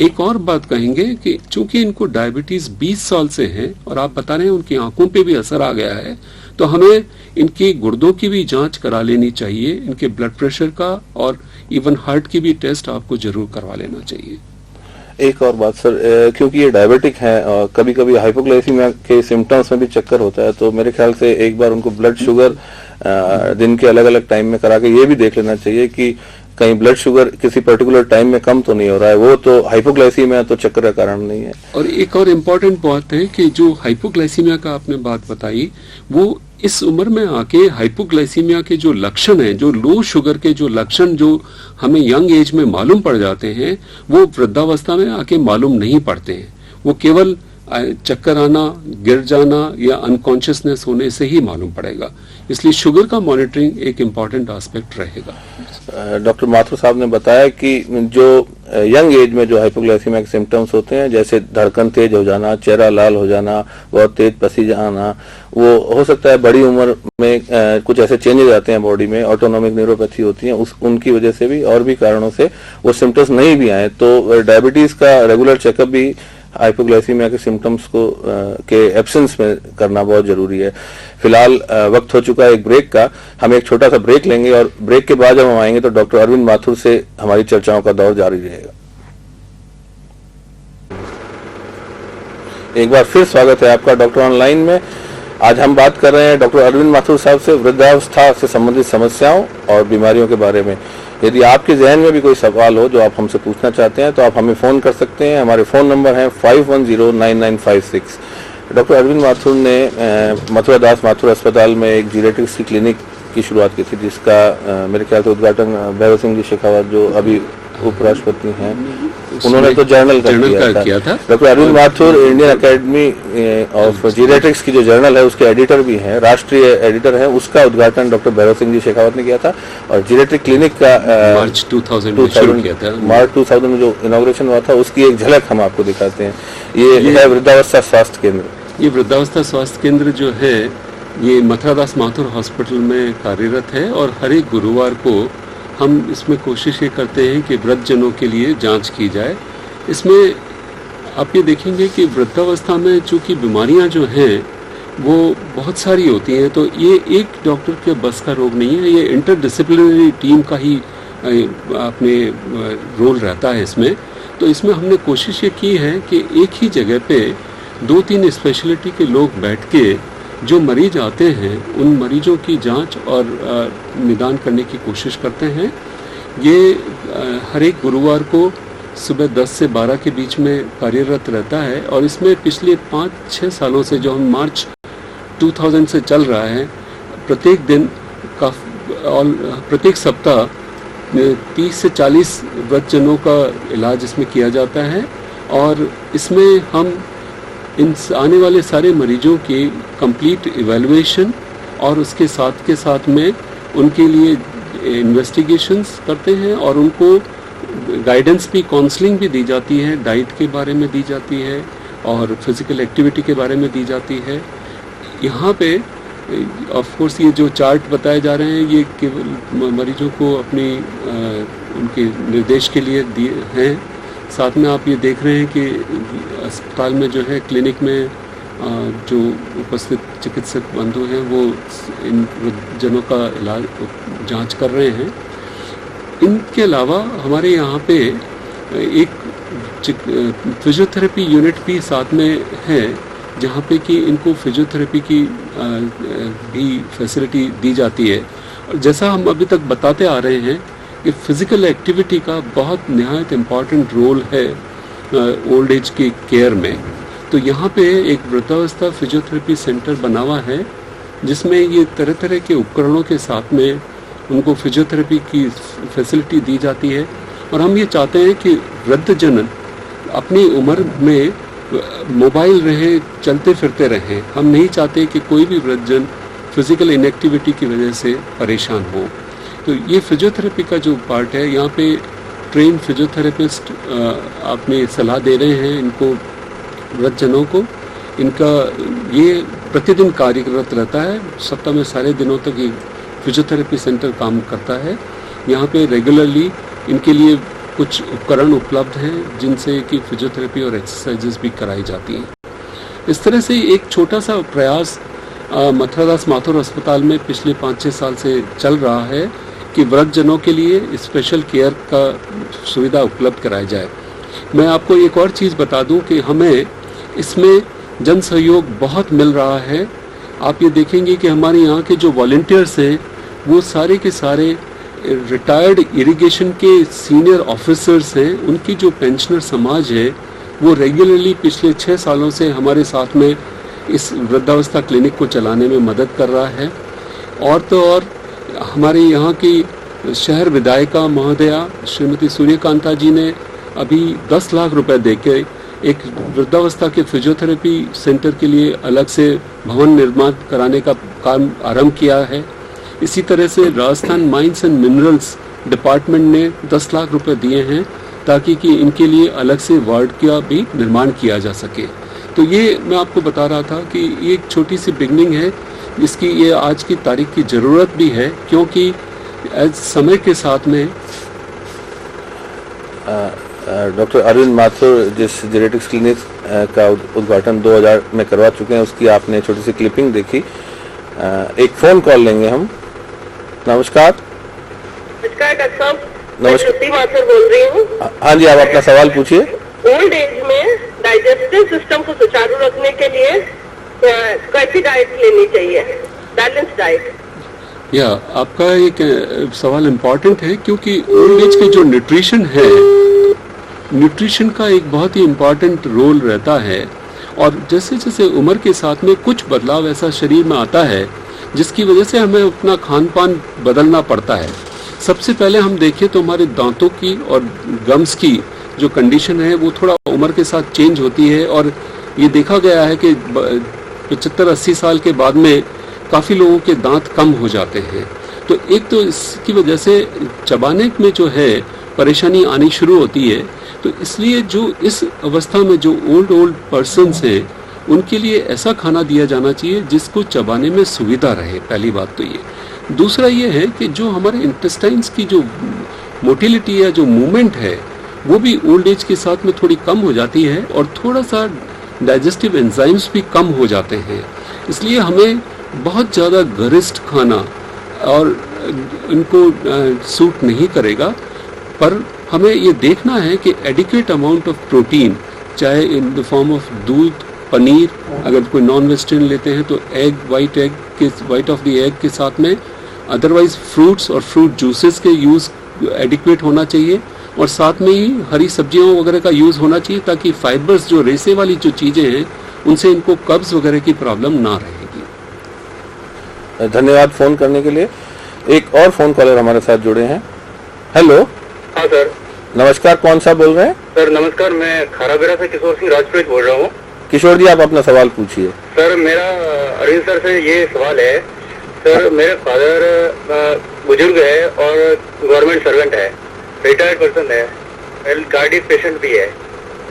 एक और बात कहेंगे कि चूंकि इनको डायबिटीज 20 साल से है और आप बता रहे हैं उनकी आंखों पे भी असर आ गया है, तो हमें इनकी गुर्दों की भी जांच करा लेनी चाहिए, इनके ब्लड प्रेशर का और इवन हार्ट की भी टेस्ट आपको जरूर करवा लेना चाहिए। एक और बात सर, क्योंकि ये डायबिटिक है और कभी कभी हाइपोग्लाइसीमिया के सिम्टम्स में भी चक्कर होता है, तो मेरे ख्याल से एक बार उनको ब्लड शुगर दिन के अलग अलग टाइम में करा के ये भी देख लेना चाहिए कि कहीं ब्लड शुगर किसी पर्टिकुलर टाइम में कम तो नहीं हो रहा है। वो तो हाइपोग्लाइसीमिया तो चक्कर का कारण नहीं है। और एक और इम्पोर्टेंट बात है कि जो हाइपोग्लाइसीमिया का आपने बात बताई, वो इस उम्र में आके हाइपोग्लाइसीमिया के जो लक्षण हैं, जो लो शुगर के जो लक्षण जो हमें यंग एज में मालूम पड़ जाते हैं, वो वृद्धावस्था में आके मालूम नहीं पड़ते हैं। वो केवल चक्कर आना, गिर जाना या अनकॉन्शियसनेस होने से ही मालूम पड़ेगा। इसलिए शुगर का मॉनिटरिंग एक इम्पॉर्टेंट एस्पेक्ट रहेगा। डॉक्टर माथुर साहब ने बताया कि जो यंग एज में जो हाइपोग्लाइसीमिया के सिम्टम्स होते हैं, जैसे धड़कन तेज हो जाना, चेहरा लाल हो जाना, बहुत तेज पसीजा आना, वो हो सकता है बड़ी उम्र में कुछ ऐसे चेंजेस आते हैं बॉडी में, ऑटोनॉमिक न्यूरोपैथी होती है, उनकी वजह से भी और भी कारणों से वो सिम्टम्स नहीं भी आए, तो डायबिटीज का रेगुलर चेकअप भी हाइपोग्लाइसीमिया के सिम्टम्स को के एब्सेंस में करना बहुत जरूरी है। फिलहाल वक्त हो चुका है एक ब्रेक का, हम एक छोटा सा ब्रेक लेंगे और ब्रेक के बाद जब हम आएंगे तो डॉक्टर अरविंद माथुर से हमारी चर्चाओं का दौर जारी रहेगा। एक बार फिर स्वागत है आपका डॉक्टर ऑनलाइन में। आज हम बात कर रहे हैं डॉक्टर अरविंद माथुर साहब से वृद्धावस्था से संबंधित समस्याओं और बीमारियों के बारे में। यदि आपके जहन में भी कोई सवाल हो जो आप हमसे पूछना चाहते हैं तो आप हमें फोन कर सकते हैं। हमारे फोन नंबर है 51099956। डॉक्टर अरविंद माथुर ने मथुरा दास माथुर अस्पताल में एक जीरेटिक्स की क्लिनिक की शुरुआत की थी, जिसका मेरे ख्याल से उद्घाटन भैरव सिंह जी शेखावत जो अभी उपराष्ट्रपति हैं उन्होंने तो जर्नल किया था। Doctor Arvind Mathur Indian academy of geriatrics की जो जर्नल है उसके एडिटर भी हैं, राष्ट्रीय एडिटर हैं। उसका उद्घाटन डॉक्टर भैरव सिंह जी शेखावत ने किया था और जीरेटिक क्लिनिक का मार्च 2000 में शुरू किया था। मार्च 2000 में जो इनॉग्रेशन हुआ था उसकी एक झलक हम आपको दिखाते हैं। ये है वृद्धावस्था स्वास्थ्य केंद्र। ये वृद्धावस्था स्वास्थ्य केंद्र जो है ये मथुरा दास माथुर हॉस्पिटल में कार्यरत है और हर एक गुरुवार को हम इसमें कोशिश ये करते हैं कि वृद्धजनों के लिए जांच की जाए। इसमें आप ये देखेंगे कि वृद्धावस्था में चूंकि बीमारियां जो हैं वो बहुत सारी होती हैं, तो ये एक डॉक्टर के बस का रोग नहीं है, ये इंटरडिसिप्लिनरी टीम का ही अपने रोल रहता है इसमें। तो इसमें हमने कोशिश ये की है कि एक ही जगह पे 2-3 स्पेशलिटी के लोग बैठ के जो मरीज आते हैं उन मरीजों की जांच और निदान करने की कोशिश करते हैं। ये हर एक गुरुवार को सुबह 10 से 12 के बीच में कार्यरत रहता है और इसमें पिछले 5-6 सालों से जो हम मार्च 2000 से चल रहा है, प्रत्येक दिन का और प्रत्येक सप्ताह 30 से 40 वृद्धजनों का इलाज इसमें किया जाता है और इसमें हम इन आने वाले सारे मरीजों की कंप्लीट इवैल्यूएशन और उसके साथ में उनके लिए इन्वेस्टिगेशंस करते हैं और उनको गाइडेंस भी, काउंसलिंग भी दी जाती है, डाइट के बारे में दी जाती है और फिजिकल एक्टिविटी के बारे में दी जाती है। यहाँ पे ऑफ कोर्स ये जो चार्ट बताए जा रहे हैं ये केवल मरीजों को अपनी उनके निर्देश के लिए दिए हैं। साथ में आप ये देख रहे हैं कि अस्पताल में जो है क्लिनिक में जो उपस्थित चिकित्सक बंधु हैं वो इन जनों का इलाज जांच कर रहे हैं। इनके अलावा हमारे यहाँ पे एक फिजियोथेरेपी यूनिट भी साथ में है जहाँ पे कि इनको फिजियोथेरेपी की भी फैसिलिटी दी जाती है। और जैसा हम अभी तक बताते आ रहे हैं कि फिजिकल एक्टिविटी का बहुत निहायत इम्पॉर्टेंट रोल है ओल्ड एज की केयर में। तो यहाँ पे एक वृद्धावस्था फिजियोथेरेपी सेंटर बना हुआ है जिसमें ये तरह तरह के उपकरणों के साथ में उनको फिजियोथेरेपी की फैसिलिटी दी जाती है। और हम ये चाहते हैं कि वृद्धजन अपनी उम्र में मोबाइल रहे, चलते फिरते रहें। हम नहीं चाहते कि कोई भी वृद्धजन फिजिकल इनएक्टिविटी की वजह से परेशान हो। तो ये फिजियोथेरेपी का जो पार्ट है, यहाँ पे ट्रेन फिजियोथेरेपिस्ट अपनी सलाह दे रहे हैं इनको, वृद्धजनों को। इनका ये प्रतिदिन कार्यरत रहता है, सप्ताह में सारे दिनों तक ये फिजियोथेरेपी सेंटर काम करता है। यहाँ पे रेगुलरली इनके लिए कुछ उपकरण उपलब्ध हैं जिनसे कि फिजियोथेरेपी और एक्सरसाइजेस भी कराई जाती हैं। इस तरह से एक छोटा सा प्रयास मथुरा दास माथुर अस्पताल में पिछले 5-6 साल से चल रहा है कि वृद्धजनों के लिए स्पेशल केयर का सुविधा उपलब्ध कराई जाए। मैं आपको एक और चीज़ बता दूं कि हमें इसमें जन सहयोग बहुत मिल रहा है। आप ये देखेंगे कि हमारे यहाँ के जो वॉलंटियर्स हैं वो सारे के सारे रिटायर्ड इरिगेशन के सीनियर ऑफिसर्स हैं। उनकी जो पेंशनर समाज है वो रेगुलरली पिछले 6 सालों से हमारे साथ में इस वृद्धावस्था क्लिनिक को चलाने में मदद कर रहा है। और तो और हमारे यहाँ की शहर विधायिका महोदया श्रीमती सूर्यकांता जी ने अभी 10 लाख रुपए देके एक वृद्धावस्था के फिजियोथेरेपी सेंटर के लिए अलग से भवन निर्माण कराने का काम आरंभ किया है। इसी तरह से Rajasthan mines and minerals department ने 10 लाख रुपए दिए हैं ताकि कि इनके लिए अलग से वार्ड का भी निर्माण किया जा सके। तो ये मैं आपको बता रहा था कि ये एक छोटी सी बिगनिंग है जिसकी ये आज की तारीख की ज़रूरत भी है, क्योंकि समय के साथ में डॉक्टर अरविंद माथुर जिस जेनेटिक्स क्लिनिक का उद्घाटन 2000 में करवा चुके हैं उसकी आपने छोटी सी क्लिपिंग देखी। एक फोन कॉल लेंगे हम। नमस्कार। नमस्कार डॉक्टर साहब, मैं नमस्कार। श्रुति माथुर बोल रही हूँ। हाँ जी, आप अपना सवाल पूछिए। ओल्ड एज में डाइजेस्टिव सिस्टम को सुचारू रखने के लिए कैसी डाइट लेनी चाहिए, बैलेंस डाइट? या आपका एक सवाल इम्पोर्टेंट है, क्योंकि ओल्ड एज के जो न्यूट्रिशन है, न्यूट्रिशन का एक बहुत ही इम्पोर्टेंट रोल रहता है। और जैसे जैसे उम्र के साथ में कुछ बदलाव ऐसा शरीर में आता है जिसकी वजह से हमें अपना खान पान बदलना पड़ता है। सबसे पहले हम देखें तो हमारे दांतों की और गम्स की जो कंडीशन है वो थोड़ा उम्र के साथ चेंज होती है, और ये देखा गया है कि 75-80 साल के बाद में काफ़ी लोगों के दांत कम हो जाते हैं। तो एक तो इसकी वजह से चबाने में जो है परेशानी आनी शुरू होती है। तो इसलिए जो इस अवस्था में जो ओल्ड पर्सन्स हैं उनके लिए ऐसा खाना दिया जाना चाहिए जिसको चबाने में सुविधा रहे, पहली बात तो ये। दूसरा ये है कि जो हमारे इंटेस्टाइन्स की जो मोटिलिटी या जो मूवमेंट है वो भी ओल्ड एज के साथ में थोड़ी कम हो जाती है, और थोड़ा सा डाइजेस्टिव एंजाइम्स भी कम हो जाते हैं। इसलिए हमें बहुत ज़्यादा गरिष्ठ खाना और इनको सूट नहीं करेगा, पर हमें ये देखना है कि एडिक्वेट अमाउंट ऑफ प्रोटीन, चाहे इन द फॉर्म ऑफ दूध, पनीर, अगर कोई नॉन वेजिटेरियन लेते हैं तो egg, white of the egg के साथ में, अदरवाइज फ्रूट्स और फ्रूट जूसेस के यूज़ एडिक्वेट होना चाहिए, और साथ में ही हरी सब्जियों वगैरह का यूज़ होना चाहिए, ताकि फाइबर्स जो रेसे वाली जो चीज़ें हैं उनसे इनको कब्ज वगैरह की प्रॉब्लम ना रहेगी। धन्यवाद फोन करने के लिए। एक और फोन कॉलर हमारे साथ जुड़े हैं। हेलो। हाँ सर। नमस्कार, कौन सा बोल रहे हैं? सर नमस्कार, मैं खाराबेरा से किशोर सिंह राजपूत बोल रहा हूँ। किशोर जी, आप अपना सवाल पूछिए। सर मेरा अरविंद सर से ये सवाल है। सर मेरे फादर बुजुर्ग है और गवर्नमेंट सर्वेंट है, रिटायर्ड पर्सन है, कार्डियक पेशेंट भी है।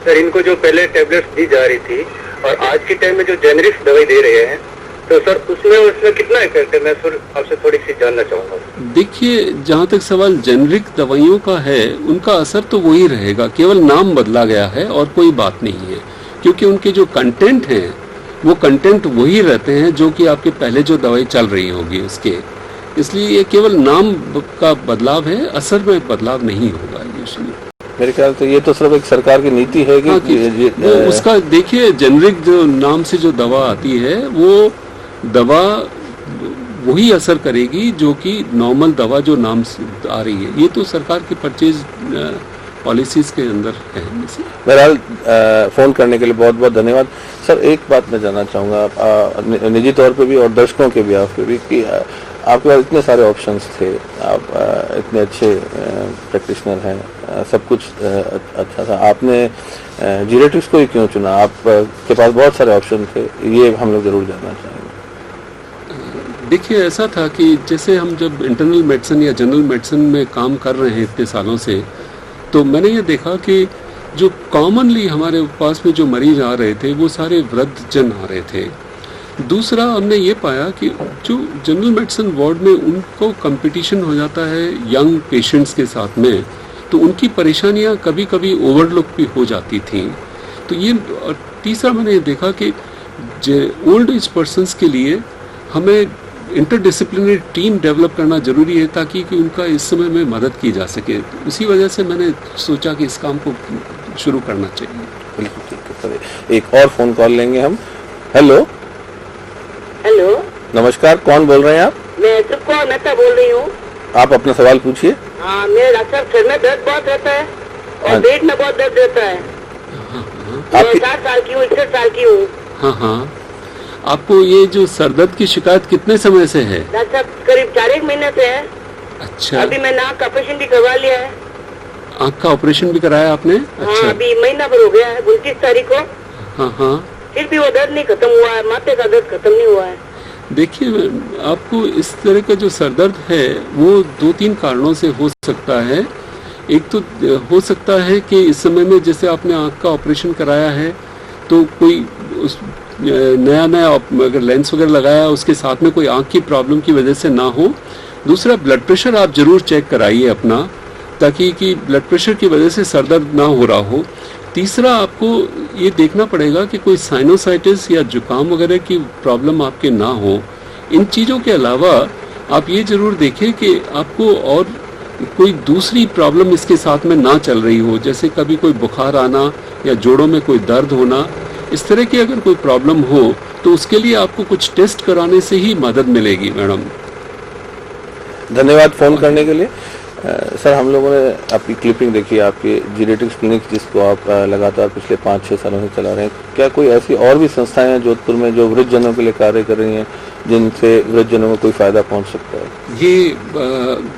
सर इनको जो पहले टेबलेट्स दी जा रही थी और आज के टाइम में जो जेनरिक दवाई दे रहे हैं, तो सर उसमें कितना इफेक्ट है, मैं सर आपसे थोड़ी सी जानना चाहूँगा। देखिए, जहाँ तक सवाल जेनरिक दवाइयों का है, उनका असर तो वही रहेगा, केवल नाम बदला गया है और कोई बात नहीं है, क्योंकि उनके जो कंटेंट हैं वो कंटेंट वही रहते हैं जो कि आपके पहले जो दवाई चल रही होगी उसके। इसलिए ये केवल नाम का बदलाव है, असर में बदलाव नहीं होगा यूजुअली। मेरे ख्याल से ये तो सिर्फ एक सरकार की नीति है कि, हाँ, वो उसका देखिए, जेनरिक जो नाम से जो दवा आती है वो दवा वही असर करेगी जो कि नॉर्मल दवा जो नाम से आ रही है। ये तो सरकार की परचेज पॉलिसीज के अंदर है। बहरहाल फोन करने के लिए बहुत बहुत धन्यवाद। सर एक बात मैं जानना चाहूँगा निजी तौर पे भी और दर्शकों के भी आप पे भी, कि आपके पास इतने सारे ऑप्शंस थे, आप इतने अच्छे प्रैक्टिशनर हैं, सब कुछ अच्छा था, आपने जीरेटिक्स को ही क्यों चुना? आपके पास बहुत सारे ऑप्शन थे, ये हम लोग जरूर जानना चाहेंगे। देखिए, ऐसा था कि जैसे हम जब इंटरनल मेडिसिन या जनरल मेडिसिन में काम कर रहे हैं इतने सालों से, तो मैंने ये देखा कि जो कॉमनली हमारे पास में जो मरीज आ रहे थे वो सारे वृद्ध जन आ रहे थे। दूसरा, हमने ये पाया कि जो जनरल मेडिसिन वार्ड में उनको कंपटीशन हो जाता है यंग पेशेंट्स के साथ में, तो उनकी परेशानियां कभी कभी ओवरलुक भी हो जाती थी। तो ये, तीसरा मैंने ये देखा कि ओल्ड एज पर्सनस के लिए हमें इंटरडिसिप्लिनरी टीम डेवलप करना जरूरी है, ताकि कि उनका इस समय में मदद की जा सके। उसी वजह से मैंने सोचा कि इस काम को शुरू करना चाहिए। बिल्कुल ठीक है सर। एक और फोन कॉल लेंगे हम। हेलो। हेलो, नमस्कार, कौन बोल रहे हैं आप? मैं सुखो मेहता बोल रही हूँ। आप अपना सवाल पूछिए। हाँ, मेरे डॉक्टर सर में दर्द बहुत रहता है और पेट में बहुत दर्द रहता है। मैं 60 साल की हूँ, 61 साल की हूँ। हाँ हाँ, आपको ये जो सरदर्द की शिकायत कितने समय से है? डॉक्टर साहब करीब 4 महीने से है। अच्छा, अभी मैंने आँख का ऑपरेशन भी करवा लिया है। आँख का ऑपरेशन भी कराया आपने? हाँ, अच्छा, अभी महीना भर हो गया है, 29 तारीख को। हाँ हाँ, फिर भी वो दर्द नहीं खत्म हुआ है, माथे का दर्द खत्म नहीं हुआ है। देखिए, आपको इस तरह का जो सरदर्द है वो 2-3 कारणों से हो सकता है। एक तो हो सकता है कि इस समय में जैसे आपने आँख का ऑपरेशन कराया है तो कोई उस नया अगर लेंस वगैरह लगाया उसके साथ में कोई आँख की प्रॉब्लम की वजह से ना हो। दूसरा, ब्लड प्रेशर आप जरूर चेक कराइए अपना, ताकि कि ब्लड प्रेशर की वजह से सरदर्द ना हो रहा हो। तीसरा, आपको ये देखना पड़ेगा कि कोई साइनोसाइटिस या जुकाम वगैरह की प्रॉब्लम आपके ना हो। इन चीज़ों के अलावा आप ये जरूर देखें कि आपको और कोई दूसरी प्रॉब्लम इसके साथ में ना चल रही हो, जैसे कभी कोई बुखार आना या जोड़ों में कोई दर्द होना, इस तरह की अगर कोई प्रॉब्लम हो तो उसके लिए आपको कुछ टेस्ट कराने से ही मदद मिलेगी मैडम। धन्यवाद फोन करने के लिए। सर, हम लोगों ने आपकी क्लिपिंग देखी, आपके जीनेटिक्स क्लिनिक जिसको आप लगातार पिछले 5-6 सालों से चला रहे हैं। क्या कोई ऐसी और भी संस्थाएं हैं जोधपुर में जो वृद्धजनों के लिए कार्य कर रही हैं, जिनसे वृद्धजनों को कोई फायदा पहुंच सकता है? ये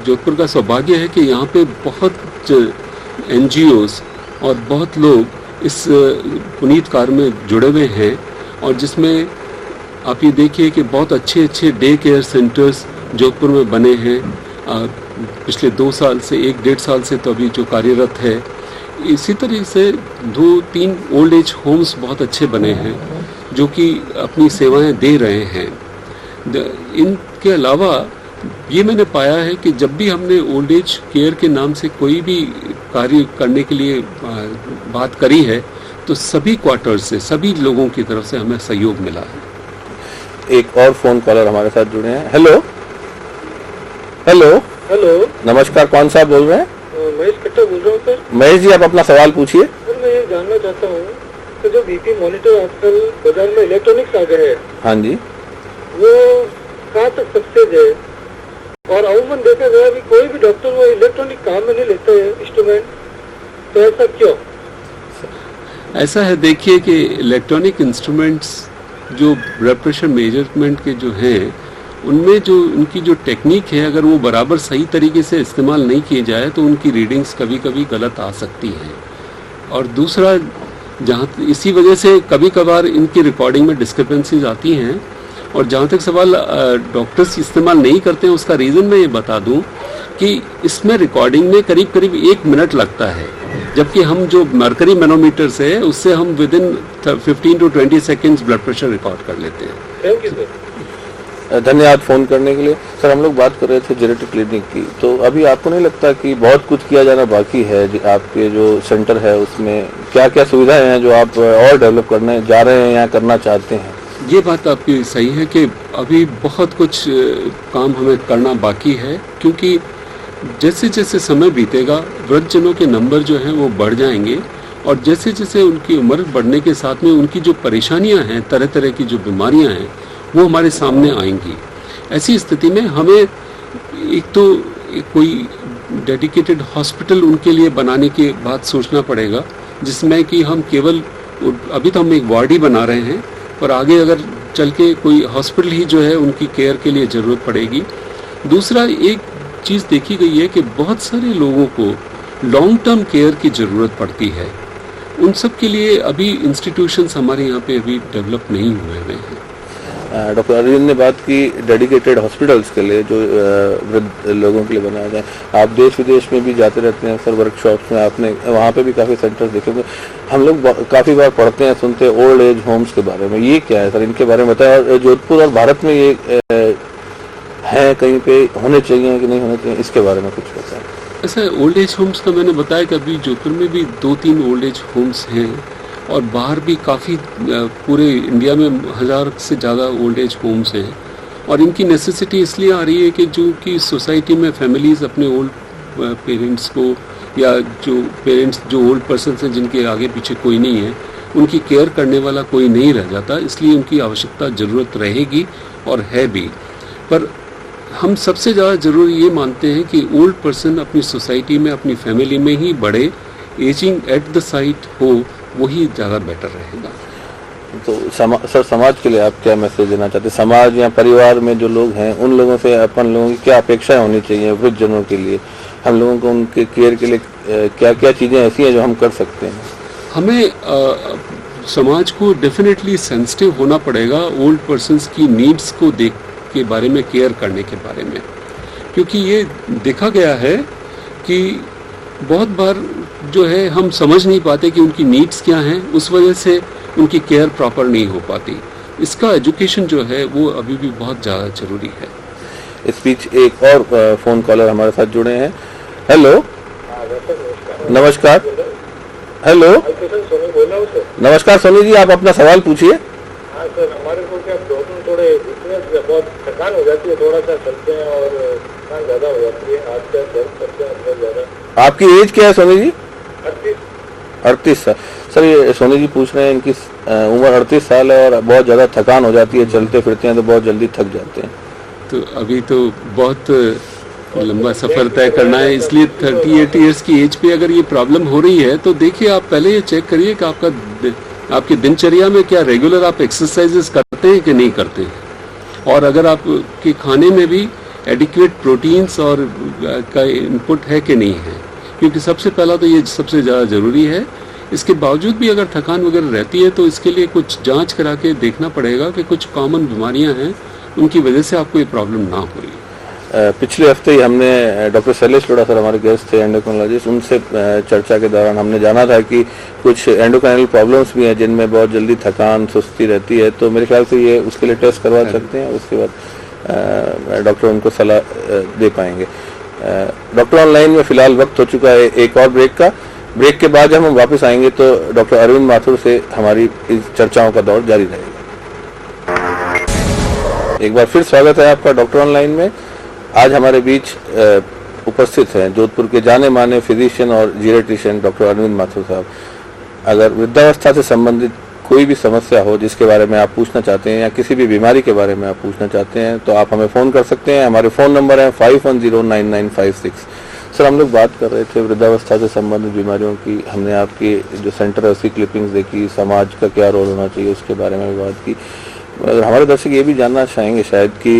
जोधपुर का सौभाग्य है कि यहाँ पे बहुत NGOs और बहुत लोग इस पुनीत कार्य में जुड़े हुए हैं, और जिसमें आप ये देखिए कि बहुत अच्छे अच्छे डे केयर सेंटर्स जोधपुर में बने हैं। पिछले 2 साल से 1-1.5 साल से तो अभी जो कार्यरत है। इसी तरह से 2-3 ओल्ड एज होम्स बहुत अच्छे बने हैं जो कि अपनी सेवाएं दे रहे हैं। इनके अलावा ये मैंने पाया है कि जब भी हमने ओल्ड एज केयर के नाम से कोई भी कार्य करने के लिए बात करी है तो सभी क्वार्टर से, सभी लोगों की तरफ से हमें सहयोग मिला है। एक और फोन कॉलर हमारे साथ जुड़े हैं। हेलो हेलो हेलो, नमस्कार, कौन साहब बोल रहे हैं? महेश कट्टा बोल रहा हूँ सर। महेश जी, आप अपना सवाल पूछिए। सर, मैं ये जानना चाहता हूँ कि जो BP मॉनिटर आजकल बाजार में इलेक्ट्रॉनिक्स आ गए हैं, हाँ जी, वो कहाँ तक सक्सेस है? और अमूमन देखा गया कि कोई भी डॉक्टर वो इलेक्ट्रॉनिक काम में नहीं लेता है इंस्ट्रूमेंट, तो ऐसा क्यों? ऐसा है, देखिए कि इलेक्ट्रॉनिक इंस्ट्रूमेंट्स जो ब्लड प्रेशर मेजरमेंट के जो हैं, उनमें जो उनकी जो टेक्निक है, अगर वो बराबर सही तरीके से इस्तेमाल नहीं किए जाए तो उनकी रीडिंग्स कभी कभी गलत आ सकती हैं। और दूसरा, जहाँ इसी वजह से कभी कभार इनकी रिकॉर्डिंग में डिस्क्रिपेंसीज आती हैं। और जहाँ तक सवाल डॉक्टर्स इस्तेमाल नहीं करते हैं, उसका रीज़न मैं ये बता दूं कि इसमें रिकॉर्डिंग में करीब करीब 1 मिनट लगता है, जबकि हम जो मर्करी मैनोमीटर से है उससे हम within 15 to 20 seconds blood pressure record कर लेते हैं। Thank you sir. धन्यवाद फोन करने के लिए। सर, हम लोग बात कर रहे थे जेनेटिक क्लिनिक की, तो अभी आपको नहीं लगता कि बहुत कुछ किया जाना बाकी है? आपके जो सेंटर है उसमें क्या क्या सुविधाएं हैं जो आप और डेवलप करने जा रहे हैं या करना चाहते हैं? ये बात आपकी सही है कि अभी बहुत कुछ काम हमें करना बाकी है, क्योंकि जैसे जैसे समय बीतेगा वृद्धजनों के नंबर जो हैं वो बढ़ जाएंगे, और जैसे जैसे उनकी उम्र बढ़ने के साथ में उनकी जो परेशानियां हैं, तरह तरह की जो बीमारियां हैं, वो हमारे सामने आएंगी। ऐसी स्थिति में हमें एक तो कोई डेडिकेटेड हॉस्पिटल उनके लिए बनाने की बात सोचना पड़ेगा, जिसमें कि हम केवल, अभी तो हम एक वार्ड ही बना रहे हैं, पर आगे अगर चल के कोई हॉस्पिटल ही जो है उनकी केयर के लिए ज़रूरत पड़ेगी। दूसरा, एक चीज़ देखी गई है कि बहुत सारे लोगों को लॉन्ग टर्म केयर की ज़रूरत पड़ती है। उन सब के लिए अभी इंस्टीट्यूशंस हमारे यहाँ पे अभी डेवलप नहीं हुए हैं। डॉक्टर अरविंद ने बात की डेडिकेटेड हॉस्पिटल्स के लिए जो वृद्ध लोगों के लिए बनाए गए। आप देश विदेश में भी जाते रहते हैं सर, वर्कशॉप्स में, आपने वहाँ पे भी काफ़ी सेंटर्स देखे होंगे। हम लोग काफ़ी बार पढ़ते हैं, सुनते हैं ओल्ड एज होम्स के बारे में। ये क्या है सर, इनके बारे में बताएं। और जोधपुर और भारत में ये है, कहीं पे होने चाहिए कि नहीं होने चाहिए, इसके बारे में कुछ बताएं। ऐसा ओल्ड एज होम्स का मैंने बताया कि अभी जोधपुर में भी 2-3 ओल्ड एज होम्स हैं, और बाहर भी काफ़ी, पूरे इंडिया में 1000 से ज़्यादा ओल्ड एज होम्स हैं। और इनकी नेसेसिटी इसलिए आ रही है कि जो कि सोसाइटी में फैमिलीज़ अपने ओल्ड पेरेंट्स को, या जो पेरेंट्स जो ओल्ड पर्सन हैं जिनके आगे पीछे कोई नहीं है, उनकी केयर करने वाला कोई नहीं रह जाता, इसलिए उनकी आवश्यकता ज़रूरत रहेगी और है भी। पर हम सबसे ज़्यादा ज़रूरी ये मानते हैं कि ओल्ड पर्सन अपनी सोसाइटी में, अपनी फैमिली में ही बढ़े, एजिंग एट द साइट हो, वही ज़्यादा बेटर रहेगा। तो सर, समाज के लिए आप क्या मैसेज देना चाहते हैं? समाज या परिवार में जो लोग हैं, उन लोगों से अपन लोगों की क्या अपेक्षाएं होनी चाहिए वृद्धजनों के लिए? हम लोगों को उनके केयर के लिए क्या क्या चीज़ें ऐसी हैं जो हम कर सकते हैं? हमें समाज को डेफिनेटली सेंसिटिव होना पड़ेगा ओल्ड पर्सन्स की नीड्स को देख के बारे में, केयर करने के बारे में, क्योंकि ये देखा गया है कि बहुत बार जो है हम समझ नहीं पाते कि उनकी नीड्स क्या हैं, उस वजह से उनकी केयर प्रॉपर नहीं हो पाती। इसका एजुकेशन जो है वो अभी भी बहुत ज़्यादा जरूरी है। इस बीच एक और फोन कॉलर हमारे साथ जुड़े हैं। हेलो, नमस्कार। हेलो, नमस्कार सोनी जी, आप अपना सवाल पूछिए। हाँ सर, हमारे को क्या प्रॉब्लम, थोड़े वीकनेस, बहुत थकान हो जाती है, थोड़ा सा चलते हैं और थकान ज़्यादा हो जाती है, हाथ पैर दर्द करते हैं बहुत ज़्यादा। आपकी एज क्या है सोनी जी? 38। 38 साल। सर ये सोनी जी पूछ रहे हैं, इनकी उम्र 38 साल है और बहुत ज़्यादा थकान हो जाती है, चलते फिरते हैं तो बहुत जल्दी थक जाते हैं। तो अभी तो बहुत लंबा सफर तय करना है, इसलिए 38 इयर्स की एज पे अगर ये प्रॉब्लम हो रही है तो देखिए आप पहले ये चेक करिए कि आपकी दिनचर्या में क्या रेगुलर आप एक्सरसाइजेस करते हैं कि नहीं करते हैं, और अगर आपके खाने में भी एडिक्वेट प्रोटीन्स और का इनपुट है कि नहीं है, क्योंकि सबसे पहला तो ये सबसे ज़्यादा ज़रूरी है। इसके बावजूद भी अगर थकान वगैरह रहती है तो इसके लिए कुछ जांच करा के देखना पड़ेगा कि कुछ कॉमन बीमारियां हैं उनकी वजह से आपको ये प्रॉब्लम ना हो रही। पिछले हफ्ते ही हमने डॉक्टर शैलेश लोढ़ा सर हमारे गेस्ट थे एंडोक्राइनोलॉजिस्ट, उनसे चर्चा के दौरान हमने जाना था कि कुछ एंडोक्राइनल प्रॉब्लम्स भी हैं जिनमें बहुत जल्दी थकान सुस्ती रहती है, तो मेरे ख्याल से ये उसके लिए टेस्ट करवा सकते हैं, उसके बाद डॉक्टर उनको सलाह दे पाएंगे। डॉक्टर ऑनलाइन में फिलहाल वक्त हो चुका है एक और ब्रेक के बाद जब हम वापस आएंगे तो डॉक्टर अरविंद माथुर से हमारी इस चर्चाओं का दौर जारी रहेगा। एक बार फिर स्वागत है आपका डॉक्टर ऑनलाइन में। आज हमारे बीच उपस्थित हैं जोधपुर के जाने माने फिजिशियन और जीरेट्रिशियन डॉक्टर अरविंद माथुर साहब। अगर वृद्धावस्था से संबंधित कोई भी समस्या हो जिसके बारे में आप पूछना चाहते हैं या किसी भी बीमारी के बारे में आप पूछना चाहते हैं तो आप हमें फ़ोन कर सकते हैं। हमारे फ़ोन नंबर है 51099956। सर हम लोग बात कर रहे थे वृद्धावस्था से संबंधित बीमारियों की, हमने आपकी जो सेंटर है उसकी क्लिपिंग्स देखी, समाज का क्या रोल होना चाहिए उसके बारे में भी बात की। अगर हमारे दर्शक ये भी जानना चाहेंगे शायद कि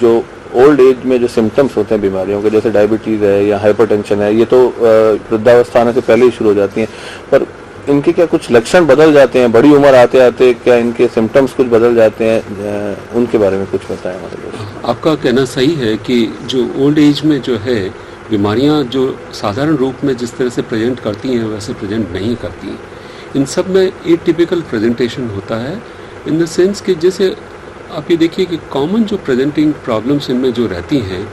जो ओल्ड एज में जो सिम्टम्स होते हैं बीमारियों के, जैसे डायबिटीज़ है या हाइपरटेंशन है, ये तो वृद्धावस्था आने से पहले ही शुरू हो जाती हैं, पर इनके क्या कुछ लक्षण बदल जाते हैं बड़ी उम्र आते आते, क्या इनके सिम्टम्स कुछ बदल जाते हैं, उनके बारे में कुछ बताएं हमारे दोस्त। आपका कहना सही है कि जो ओल्ड एज में जो है बीमारियां जो साधारण रूप में जिस तरह से प्रेजेंट करती हैं वैसे प्रेजेंट नहीं करती हैं। इन सब में एटिपिकल प्रेजेंटेशन होता है, इन द सेंस कि जैसे आप ये देखिए कि कॉमन जो प्रेजेंटिंग प्रॉब्लम्स इनमें जो रहती हैं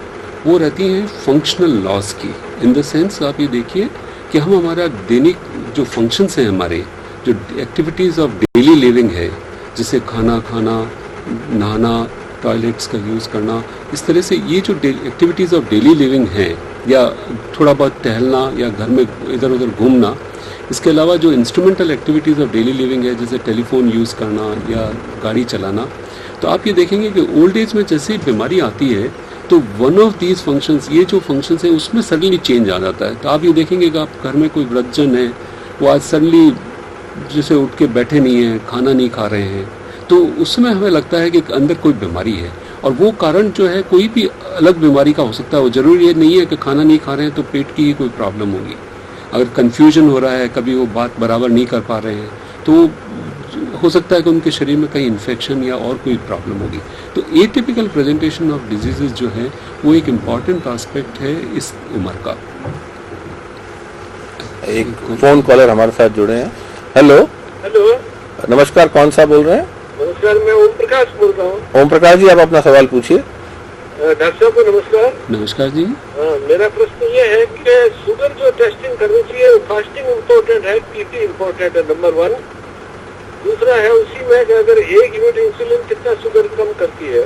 वो रहती हैं फंक्शनल लॉस की। इन द सेंस आप ये देखिए कि हम हमारा दैनिक जो फंक्शंस हैं, हमारे जो एक्टिविटीज़ ऑफ डेली लिविंग है, जैसे खाना खाना, नहाना, टॉयलेट्स का यूज़ करना, इस तरह से ये जो एक्टिविटीज़ ऑफ डेली लिविंग है, या थोड़ा बहुत टहलना या घर में इधर उधर घूमना, इसके अलावा जो instrumental activities of daily living है जैसे टेलीफोन यूज़ करना या गाड़ी चलाना, तो आप ये देखेंगे कि ओल्ड एज में जैसे ही बीमारी आती है तो वन ऑफ दीज फंक्शंस, ये जो फंक्शंस हैं उसमें सडनली चेंज आ जाता है। तो आप ये देखेंगे कि आप घर में कोई वृद्धजन है, वो आज सडनली जैसे उठ के बैठे नहीं हैं, खाना नहीं खा रहे हैं, तो उसमें हमें लगता है कि अंदर कोई बीमारी है, और वो कारण जो है कोई भी अलग बीमारी का हो सकता है। वो जरूरी ये नहीं है कि खाना नहीं खा रहे हैं तो पेट की ही कोई प्रॉब्लम होगी। अगर कन्फ्यूजन हो रहा है, कभी वो बात बराबर नहीं कर पा रहे हैं, तो हो सकता है कि उनके शरीर में कहीं इन्फेक्शन या और कोई प्रॉब्लम होगी। तो एटिपिकल प्रेजेंटेशन ऑफ डिजीजेस जो है वो एक इम्पॉर्टेंट एस्पेक्ट है इस उम्र का। एक फोन कॉलर हमारे साथ जुड़े हैं। हेलो नमस्कार, कौन सा बोल रहे हैं? नमस्कार, मैं ओम प्रकाश बोल रहा हूँ। ओम प्रकाश जी, आप अपना सवाल पूछिए। डॉक्टर साहब को नमस्कार। नमस्कार जी। मेरा प्रश्न ये है कि शुगर जो टेस्टिंग करनी चाहिए, फास्टिंग इम्पोर्टेंट है, पीटी इम्पोर्टेंट है, नंबर 1। दूसरा है उसी में कि अगर 1 यूनिट इंसुलिन कितना शुगर कम करती है।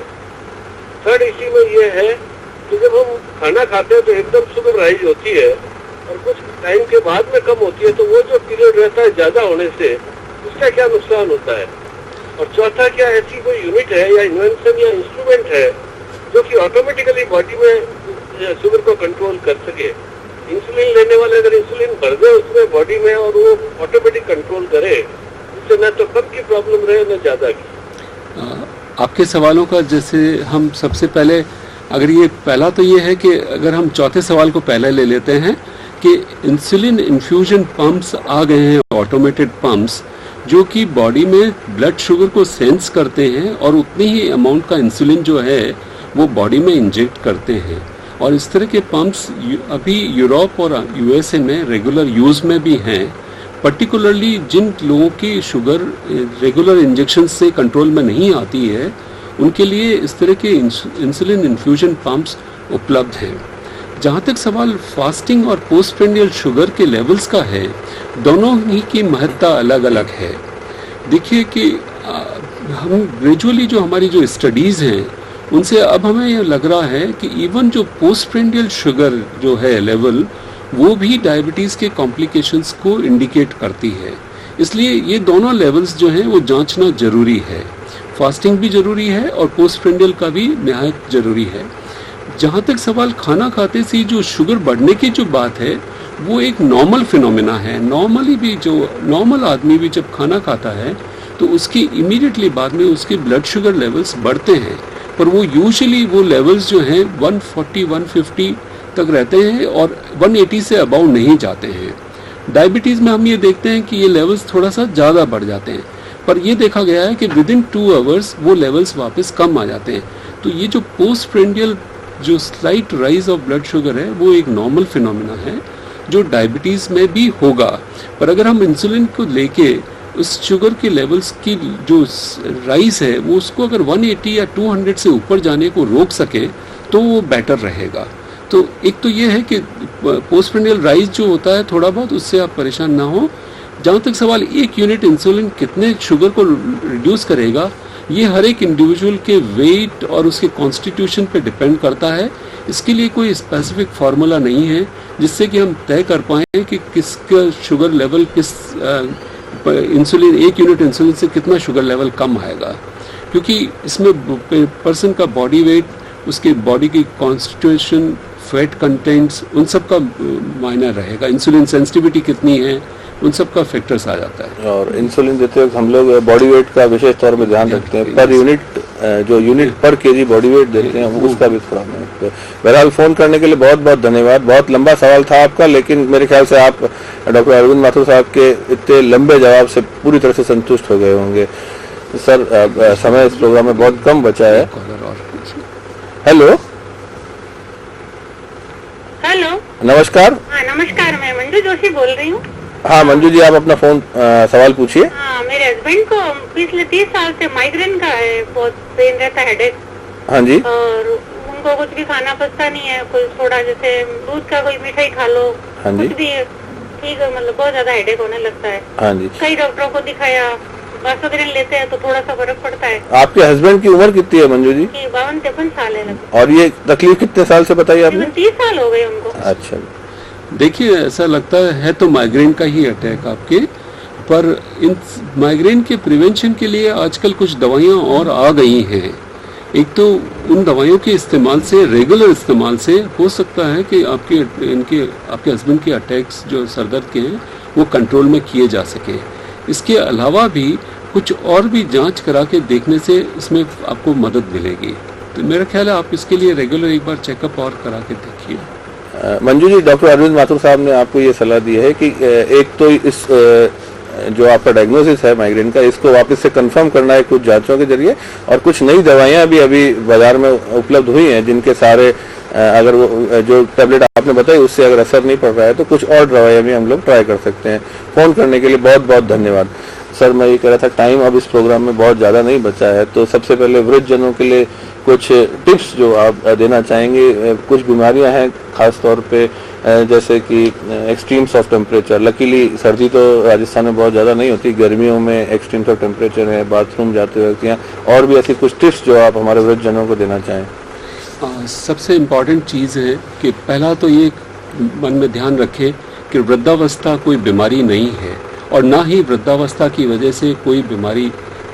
थर्ड इसी में ये है कि जब हम खाना खाते हैं तो एकदम शुगर राइज होती है और कुछ टाइम के बाद में कम होती है, तो वो जो पीरियड रहता है ज्यादा होने से उसका क्या नुकसान होता है। और चौथा, क्या ऐसी कोई यूनिट है या इन्वेंशन या इंस्ट्रूमेंट है जो कि ऑटोमेटिकली बॉडी में शुगर को कंट्रोल कर सके। इंसुलिन लेने वाले अगर इंसुलिन भर दे उसमें बॉडी में और वो ऑटोमेटिक कंट्रोल करे, इससे न तो कम की प्रॉब्लम रहे न ज्यादा की। आपके सवालों का जैसे हम सबसे पहले, अगर ये पहला तो ये है कि अगर हम चौथे सवाल को पहले ले लेते हैं कि इंसुलिन इन्फ्यूजन पंप्स आ गए हैं, ऑटोमेटेड पंप्स, जो कि बॉडी में ब्लड शुगर को सेंस करते हैं और उतनी ही अमाउंट का इंसुलिन जो है वो बॉडी में इंजेक्ट करते हैं। और इस तरह के पंप्स अभी यूरोप और यूएसए में रेगुलर यूज़ में भी हैं। पर्टिकुलरली जिन लोगों की शुगर रेगुलर इंजेक्शन से कंट्रोल में नहीं आती है, उनके लिए इस तरह के इंसुलिन इन्फ्यूजन पंप्स उपलब्ध हैं। जहाँ तक सवाल फास्टिंग और पोस्टप्रेंडियल शुगर के लेवल्स का है, दोनों ही की महत्ता अलग अलग है। देखिए कि हम ग्रेजुअली जो हमारी जो स्टडीज़ हैं उनसे अब हमें यह लग रहा है कि इवन जो पोस्टप्रेंडियल शुगर जो है लेवल, वो भी डायबिटीज़ के कॉम्प्लिकेशंस को इंडिकेट करती है। इसलिए ये दोनों लेवल्स जो हैं वो जांचना जरूरी है। फास्टिंग भी जरूरी है और पोस्टप्रेंडियल का भी निहायत जरूरी है। जहाँ तक सवाल खाना खाते से जो शुगर बढ़ने की जो बात है, वो एक नॉर्मल फिनोमेना है। नॉर्मली भी जो नॉर्मल आदमी भी जब खाना खाता है तो उसकी इमीडिएटली बाद में उसके ब्लड शुगर लेवल्स बढ़ते हैं, पर वो यूजुअली वो लेवल्स जो हैं 140-150 तक रहते हैं और 180 से अबाउ नहीं जाते हैं। डायबिटीज़ में हम ये देखते हैं कि ये लेवल्स थोड़ा सा ज़्यादा बढ़ जाते हैं, पर ये देखा गया है कि विद इन 2 आवर्स वो लेवल्स वापस कम आ जाते हैं। तो ये जो पोस्टप्रेंडियल जो slight rise of blood sugar है वो एक नॉर्मल फिनोमेना है जो डायबिटीज़ में भी होगा। पर अगर हम इंसुलिन को लेके उस शुगर के लेवल्स की जो राइज है वो उसको अगर 180 या 200 से ऊपर जाने को रोक सके तो वो बेटर रहेगा। तो एक तो ये है कि पोस्टप्रेंडियल राइज जो होता है थोड़ा बहुत, उससे आप परेशान ना हो। जहाँ तक सवाल 1 यूनिट इंसुलिन कितने शुगर को रिड्यूस करेगा, ये हर एक इंडिविजुअल के वेट और उसके कॉन्स्टिट्यूशन पे डिपेंड करता है। इसके लिए कोई स्पेसिफिक फार्मूला नहीं है जिससे कि हम तय कर पाएँ कि किसका शुगर लेवल किस इंसुलिन 1 यूनिट इंसुलिन से कितना शुगर लेवल कम आएगा, क्योंकि इसमें पर्सन का बॉडी वेट, उसके बॉडी की कॉन्स्टिट्यूशन, फैट कंटेंट्स, उन सब का मायने रहेगा। इंसुलिन सेंसिटिविटी कितनी है, उन सब का फैक्टर्स आ जाता है। और इंसुलिन देते वक्त हम लोग बॉडी वेट का विशेष तौर पर ध्यान रखते हैं। पर यूनिट जो यूनिट पर केजी बॉडी वेट देते हैं उसका भी थोड़ा। बहरहाल फोन करने के लिए बहुत बहुत धन्यवाद। बहुत लंबा सवाल था आपका, लेकिन मेरे ख्याल से आप डॉक्टर अरविंद माथुर साहब के इतने लंबे जवाब से पूरी तरह से संतुष्ट हो गए होंगे। सर, समय इस प्रोग्राम में बहुत कम बचा है। हेलो हेलो, नमस्कार। हाँ नमस्कार, मैं मंजू जोशी बोल रही हूँ। हाँ मंजू जी, आप अपना फोन सवाल पूछिए। हाँ, मेरे हस्बैंड को पिछले 30 साल से माइग्रेन का है, बहुत पेन रहता है, हेडेक। हाँ जी। और उनको कुछ भी खाना पचता नहीं है, कोई थोड़ा जैसे दूध का कोई मिठाई खा लो, हाँ जी, कुछ भी ठीक है, मतलब बहुत ज्यादा हेडेक होने लगता है। हाँ जी। कई डॉक्टरों को दिखाया, बासोदिन लेते हैं तो थोड़ा सा फर्क पड़ता है। आपके हस्बैंड की उम्र कितनी है मंजू जी? 52-53 साल है लगभग। और ये तकलीफ कितने साल से बताई आपने? 30 साल हो गए उनको। अच्छा, देखिए ऐसा लगता है तो माइग्रेन का ही अटैक आपके, पर इन माइग्रेन के प्रिवेंशन के लिए आजकल कुछ दवाइयाँ और आ गई हैं। एक तो उन दवाइयों के इस्तेमाल से, रेगुलर इस्तेमाल से हो सकता है कि आपके हस्बैंड के अटैक्स जो सरदर्द के हैं वो कंट्रोल में किए जा सके। इसके अलावा भी कुछ और भी जांच करा के देखने से इसमें आपको मदद मिलेगी। तो मेरा ख्याल है आप इसके लिए रेगुलर एक बार चेकअप और करा के देखिए। मंजू जी, डॉक्टर अरविंद माथुर साहब ने आपको ये सलाह दी है कि एक तो इस जो आपका डायग्नोसिस है माइग्रेन का, इसको वापस से कंफर्म करना है कुछ जांचों के जरिए, और कुछ नई दवाइयां भी अभी बाजार में उपलब्ध हुई हैं जिनके सारे अगर वो जो टैबलेट आपने बताई उससे अगर असर नहीं पड़ रहा है तो कुछ और दवाइयां भी हम लोग ट्राई कर सकते हैं। फोन करने के लिए बहुत बहुत धन्यवाद। सर, मैं ये कह रहा था टाइम अब इस प्रोग्राम में बहुत ज़्यादा नहीं बचा है, तो सबसे पहले वृद्ध जनों के लिए कुछ टिप्स जो आप देना चाहेंगे। कुछ बीमारियां हैं खास तौर पे जैसे कि एक्सट्रीम्स ऑफ टेम्परेचर। लकीली सर्दी तो राजस्थान में बहुत ज़्यादा नहीं होती, गर्मियों में एक्सट्रीम्स ऑफ टेम्परेचर है, बाथरूम जाते वक्त, या और भी ऐसी कुछ टिप्स जो आप हमारे वृद्ध जनों को देना चाहें। सबसे इम्पॉर्टेंट चीज़ है कि पहला तो ये मन में ध्यान रखें कि वृद्धावस्था कोई बीमारी नहीं है, और ना ही वृद्धावस्था की वजह से कोई बीमारी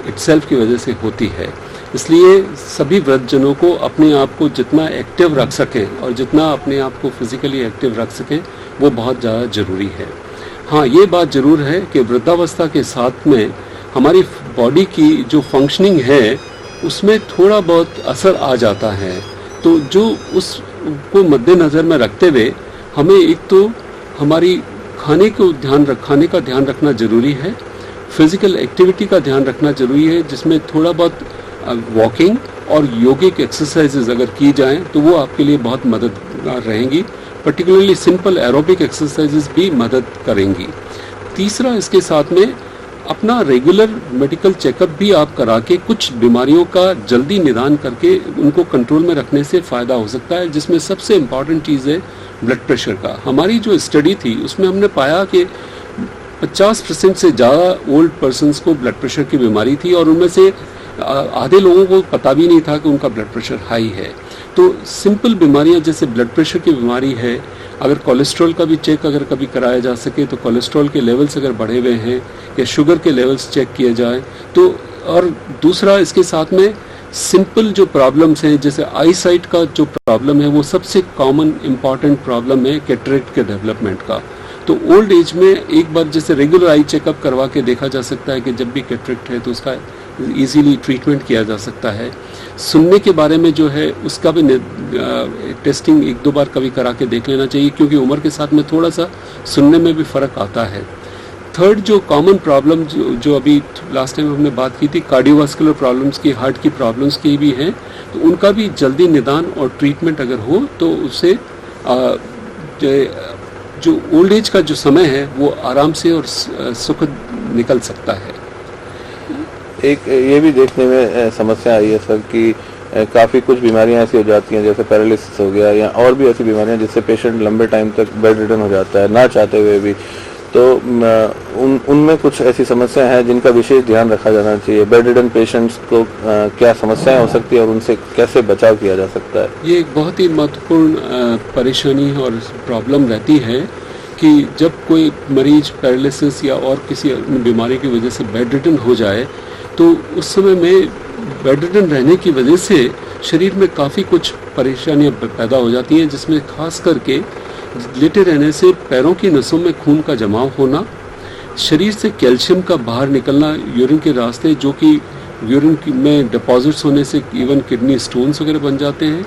इटसेल्फ की वजह से होती है। इसलिए सभी वृद्धजनों को अपने आप को जितना एक्टिव रख सकें और जितना अपने आप को फिजिकली एक्टिव रख सकें वो बहुत ज़्यादा ज़रूरी है। हाँ, ये बात ज़रूर है कि वृद्धावस्था के साथ में हमारी बॉडी की जो फंक्शनिंग है उसमें थोड़ा बहुत असर आ जाता है। तो जो उसको मद्देनज़र में रखते हुए हमें एक तो हमारी खाने का ध्यान रखना ज़रूरी है, फिज़िकल एक्टिविटी का ध्यान रखना ज़रूरी है, जिसमें थोड़ा बहुत वॉकिंग और योगिक एक्सरसाइजेज अगर की जाएं तो वो आपके लिए बहुत मददगार रहेंगी। पर्टिकुलरली सिंपल एरोबिक एक्सरसाइजेज भी मदद करेंगी। तीसरा, इसके साथ में अपना रेगुलर मेडिकल चेकअप भी आप करा के कुछ बीमारियों का जल्दी निदान करके उनको कंट्रोल में रखने से फ़ायदा हो सकता है, जिसमें सबसे इम्पॉर्टेंट चीज़ है ब्लड प्रेशर का। हमारी जो स्टडी थी उसमें हमने पाया कि 50% से ज़्यादा ओल्ड पर्सन्स को ब्लड प्रेशर की बीमारी थी, और उनमें से आधे लोगों को पता भी नहीं था कि उनका ब्लड प्रेशर हाई है। तो सिंपल बीमारियां जैसे ब्लड प्रेशर की बीमारी है, अगर कोलेस्ट्रॉल का भी चेक अगर कभी कराया जा सके तो कोलेस्ट्रॉल के लेवल्स अगर बढ़े हुए हैं या शुगर के लेवल्स चेक किए जाए तो, और दूसरा इसके साथ में सिंपल जो प्रॉब्लम्स हैं जैसे आई साइट का जो प्रॉब्लम है वो सबसे कॉमन इम्पॉर्टेंट प्रॉब्लम है कैटरेक्ट के डेवलपमेंट का। तो ओल्ड एज में एक बार जैसे रेगुलर आई चेकअप करवा के देखा जा सकता है कि जब भी कैटरेक्ट है तो उसका इजीली ट्रीटमेंट किया जा सकता है। सुनने के बारे में जो है उसका भी टेस्टिंग एक दो बार कभी करा के देख लेना चाहिए क्योंकि उम्र के साथ में थोड़ा सा सुनने में भी फ़र्क आता है। थर्ड जो कॉमन प्रॉब्लम जो अभी लास्ट टाइम हमने बात की थी कार्डियोवास्कुलर प्रॉब्लम्स की, हार्ट की प्रॉब्लम्स की भी हैं, तो उनका भी जल्दी निदान और ट्रीटमेंट अगर हो तो उससे जो ओल्ड एज का जो समय है वो आराम से और सुखद निकल सकता है। एक ये भी देखने में समस्या आई है सर कि काफ़ी कुछ बीमारियां ऐसी हो जाती हैं जैसे पैरालिसिस हो गया या और भी ऐसी बीमारियां जिससे पेशेंट लंबे टाइम तक बेड रिडन हो जाता है ना चाहते हुए भी, तो उनमें कुछ ऐसी समस्याएं हैं जिनका विशेष ध्यान रखा जाना चाहिए। बेड रिडन पेशेंट्स को क्या समस्याएं हो सकती है और उनसे कैसे बचाव किया जा सकता है? ये एक बहुत ही महत्वपूर्ण परेशानी और प्रॉब्लम रहती है कि जब कोई मरीज पैरालिसिस या और किसी बीमारी की वजह से बेड रिडन हो जाए तो उस समय में बेड रिडन रहने की वजह से शरीर में काफ़ी कुछ परेशानियां पैदा हो जाती हैं, जिसमें खास करके लेटे रहने से पैरों की नसों में खून का जमाव होना, शरीर से कैल्शियम का बाहर निकलना यूरिन के रास्ते, जो कि यूरिन में डिपॉजिट्स होने से इवन किडनी स्टोन्स वगैरह बन जाते हैं।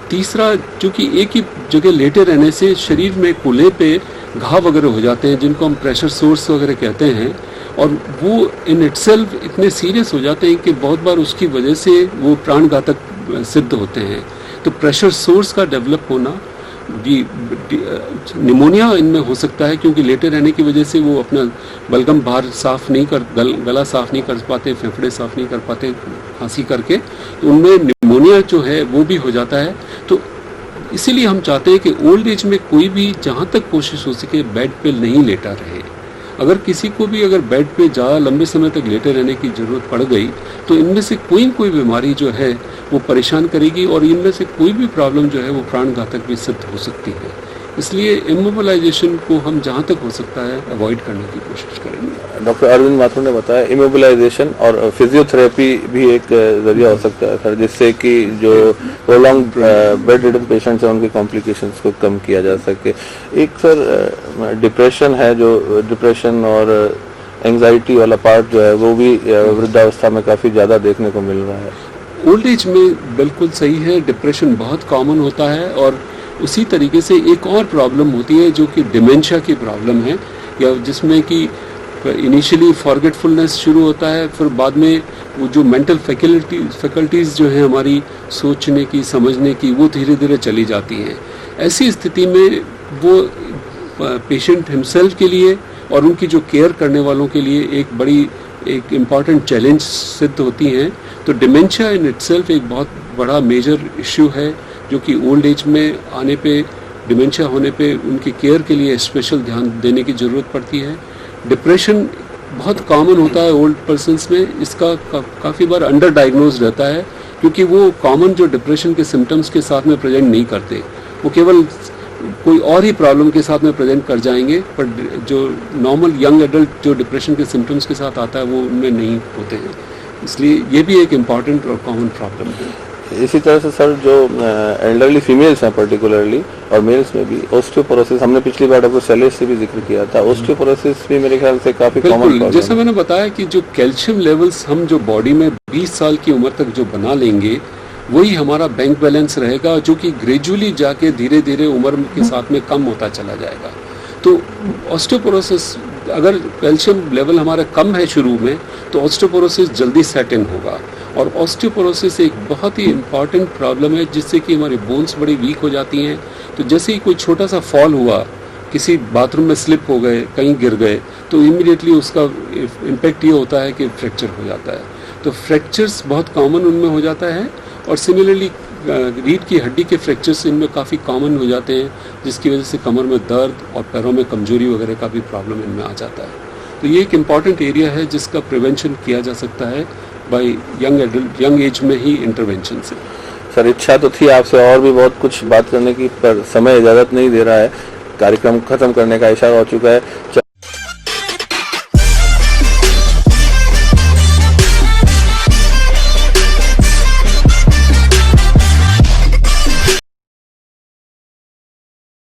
तीसरा, चूँकि एक ही जगह लेटे रहने से शरीर में कूल्हे पे घाव वगैरह हो जाते हैं जिनको हम प्रेशर सोर्स वगैरह कहते हैं, और वो इन इटसेल्फ इतने सीरियस हो जाते हैं कि बहुत बार उसकी वजह से वो प्राणघातक सिद्ध होते हैं। तो प्रेशर सोर्स का डेवलप होना, निमोनिया इनमें हो सकता है क्योंकि लेटे रहने की वजह से वो अपना बलगम बाहर साफ नहीं कर गला साफ नहीं कर पाते, फेफड़े साफ नहीं कर पाते खांसी करके, तो उनमें निमोनिया जो है वो भी हो जाता है। तो इसीलिए हम चाहते हैं कि ओल्ड एज में कोई भी जहाँ तक कोशिश हो सके बेड पे नहीं लेटा रहे। अगर किसी को भी अगर बेड पे ज़्यादा लंबे समय तक लेटे रहने की ज़रूरत पड़ गई तो इनमें से कोई बीमारी जो है वो परेशान करेगी और इनमें से कोई भी प्रॉब्लम जो है वो प्राणघातक भी सिद्ध हो सकती है। इसलिए इमोबिलाइजेशन को हम जहाँ तक हो सकता है अवॉइड करने की कोशिश करेंगे। डॉक्टर अरविंद माथुर ने बताया इमोबिलाइजेशन और फिजियोथेरेपी भी एक जरिया हो सकता है सर, जिससे कि जो प्रोलॉन्ग बेड रिडन पेशेंट्स हैं उनके कॉम्प्लिकेशंस को कम किया जा सके। एक सर डिप्रेशन है, जो डिप्रेशन और एंजाइटी वाला पार्ट जो है वो भी वृद्धावस्था में काफ़ी ज़्यादा देखने को मिल रहा है। ओल्ड एज में बिल्कुल सही है, डिप्रेशन बहुत कॉमन होता है और उसी तरीके से एक और प्रॉब्लम होती है जो कि डिमेंशिया की प्रॉब्लम है, या जिसमें कि इनिशियली फॉरगेटफुलनेस शुरू होता है, फिर बाद में वो जो मेंटल फैकल्टीज़ जो हैं हमारी सोचने की समझने की वो धीरे धीरे चली जाती हैं। ऐसी स्थिति में वो पेशेंट हिमसेल्फ के लिए और उनकी जो केयर करने वालों के लिए एक इम्पॉर्टेंट चैलेंज सिद्ध होती हैं। तो डिमेंशिया इन इटसेल्फ एक बहुत बड़ा मेजर इश्यू है जो कि ओल्ड एज में आने पे, डिमेंशिया होने पे उनकी केयर के लिए स्पेशल ध्यान देने की ज़रूरत पड़ती है। डिप्रेशन बहुत कॉमन होता है ओल्ड पर्सनस में, इसका काफ़ी बार अंडर डायग्नोज रहता है क्योंकि वो कॉमन जो डिप्रेशन के सिम्टम्स के साथ में प्रेजेंट नहीं करते, वो केवल कोई और ही प्रॉब्लम के साथ में प्रेजेंट कर जाएंगे, पर जो नॉर्मल यंग एडल्ट जो डिप्रेशन के सिम्टम्स के साथ आता है वो उनमें नहीं होते हैं। इसलिए ये भी एक इम्पॉर्टेंट और कॉमन प्रॉब्लम है। इसी तरह से सर जो एल्डरली फीमेल्स हैं पर्टिकुलरली और मेल्स में भी ऑस्टियोपोरोसिस, हमने पिछली बार डॉक्टर शैलेश से भी जिक्र किया था, ऑस्टियोपोरोसिस भी मेरे ख्याल से काफी कॉमन प्रॉब्लम है। जैसे मैंने बताया कि जो कैल्शियम लेवल्स हम जो बॉडी में 20 साल की उम्र तक जो बना लेंगे वही हमारा बैंक बैलेंस रहेगा, जो कि ग्रेजुअली जाके धीरे धीरे उम्र के साथ में कम होता चला जाएगा। तो ऑस्टियोपोरोसिस, अगर कैल्शियम लेवल हमारा कम है शुरू में तो ऑस्टियोपोरोसिस जल्दी सेट इन होगा। और ऑस्टियोपोरोसिस एक बहुत ही इम्पॉर्टेंट प्रॉब्लम है जिससे कि हमारी बोन्स बड़ी वीक हो जाती हैं। तो जैसे ही कोई छोटा सा फॉल हुआ, किसी बाथरूम में स्लिप हो गए, कहीं गिर गए, तो इमीडिएटली उसका इम्पैक्ट ये होता है कि फ्रैक्चर हो जाता है। तो फ्रैक्चर्स बहुत कॉमन उनमें हो जाता है और सिमिलरली रीढ़ की हड्डी के फ्रैक्चर्स इनमें काफ़ी कॉमन हो जाते हैं, जिसकी वजह से कमर में दर्द और पैरों में कमजोरी वगैरह का भी प्रॉब्लम इनमें आ जाता है। तो ये एक इम्पॉर्टेंट एरिया है जिसका प्रिवेंशन किया जा सकता है बाय यंग एज में ही इंटरवेंशन से। सर इच्छा तो थी आपसे और भी बहुत कुछ बात करने की, पर समय इजाजत नहीं दे रहा है, कार्यक्रम खत्म करने का इशारा हो चुका है।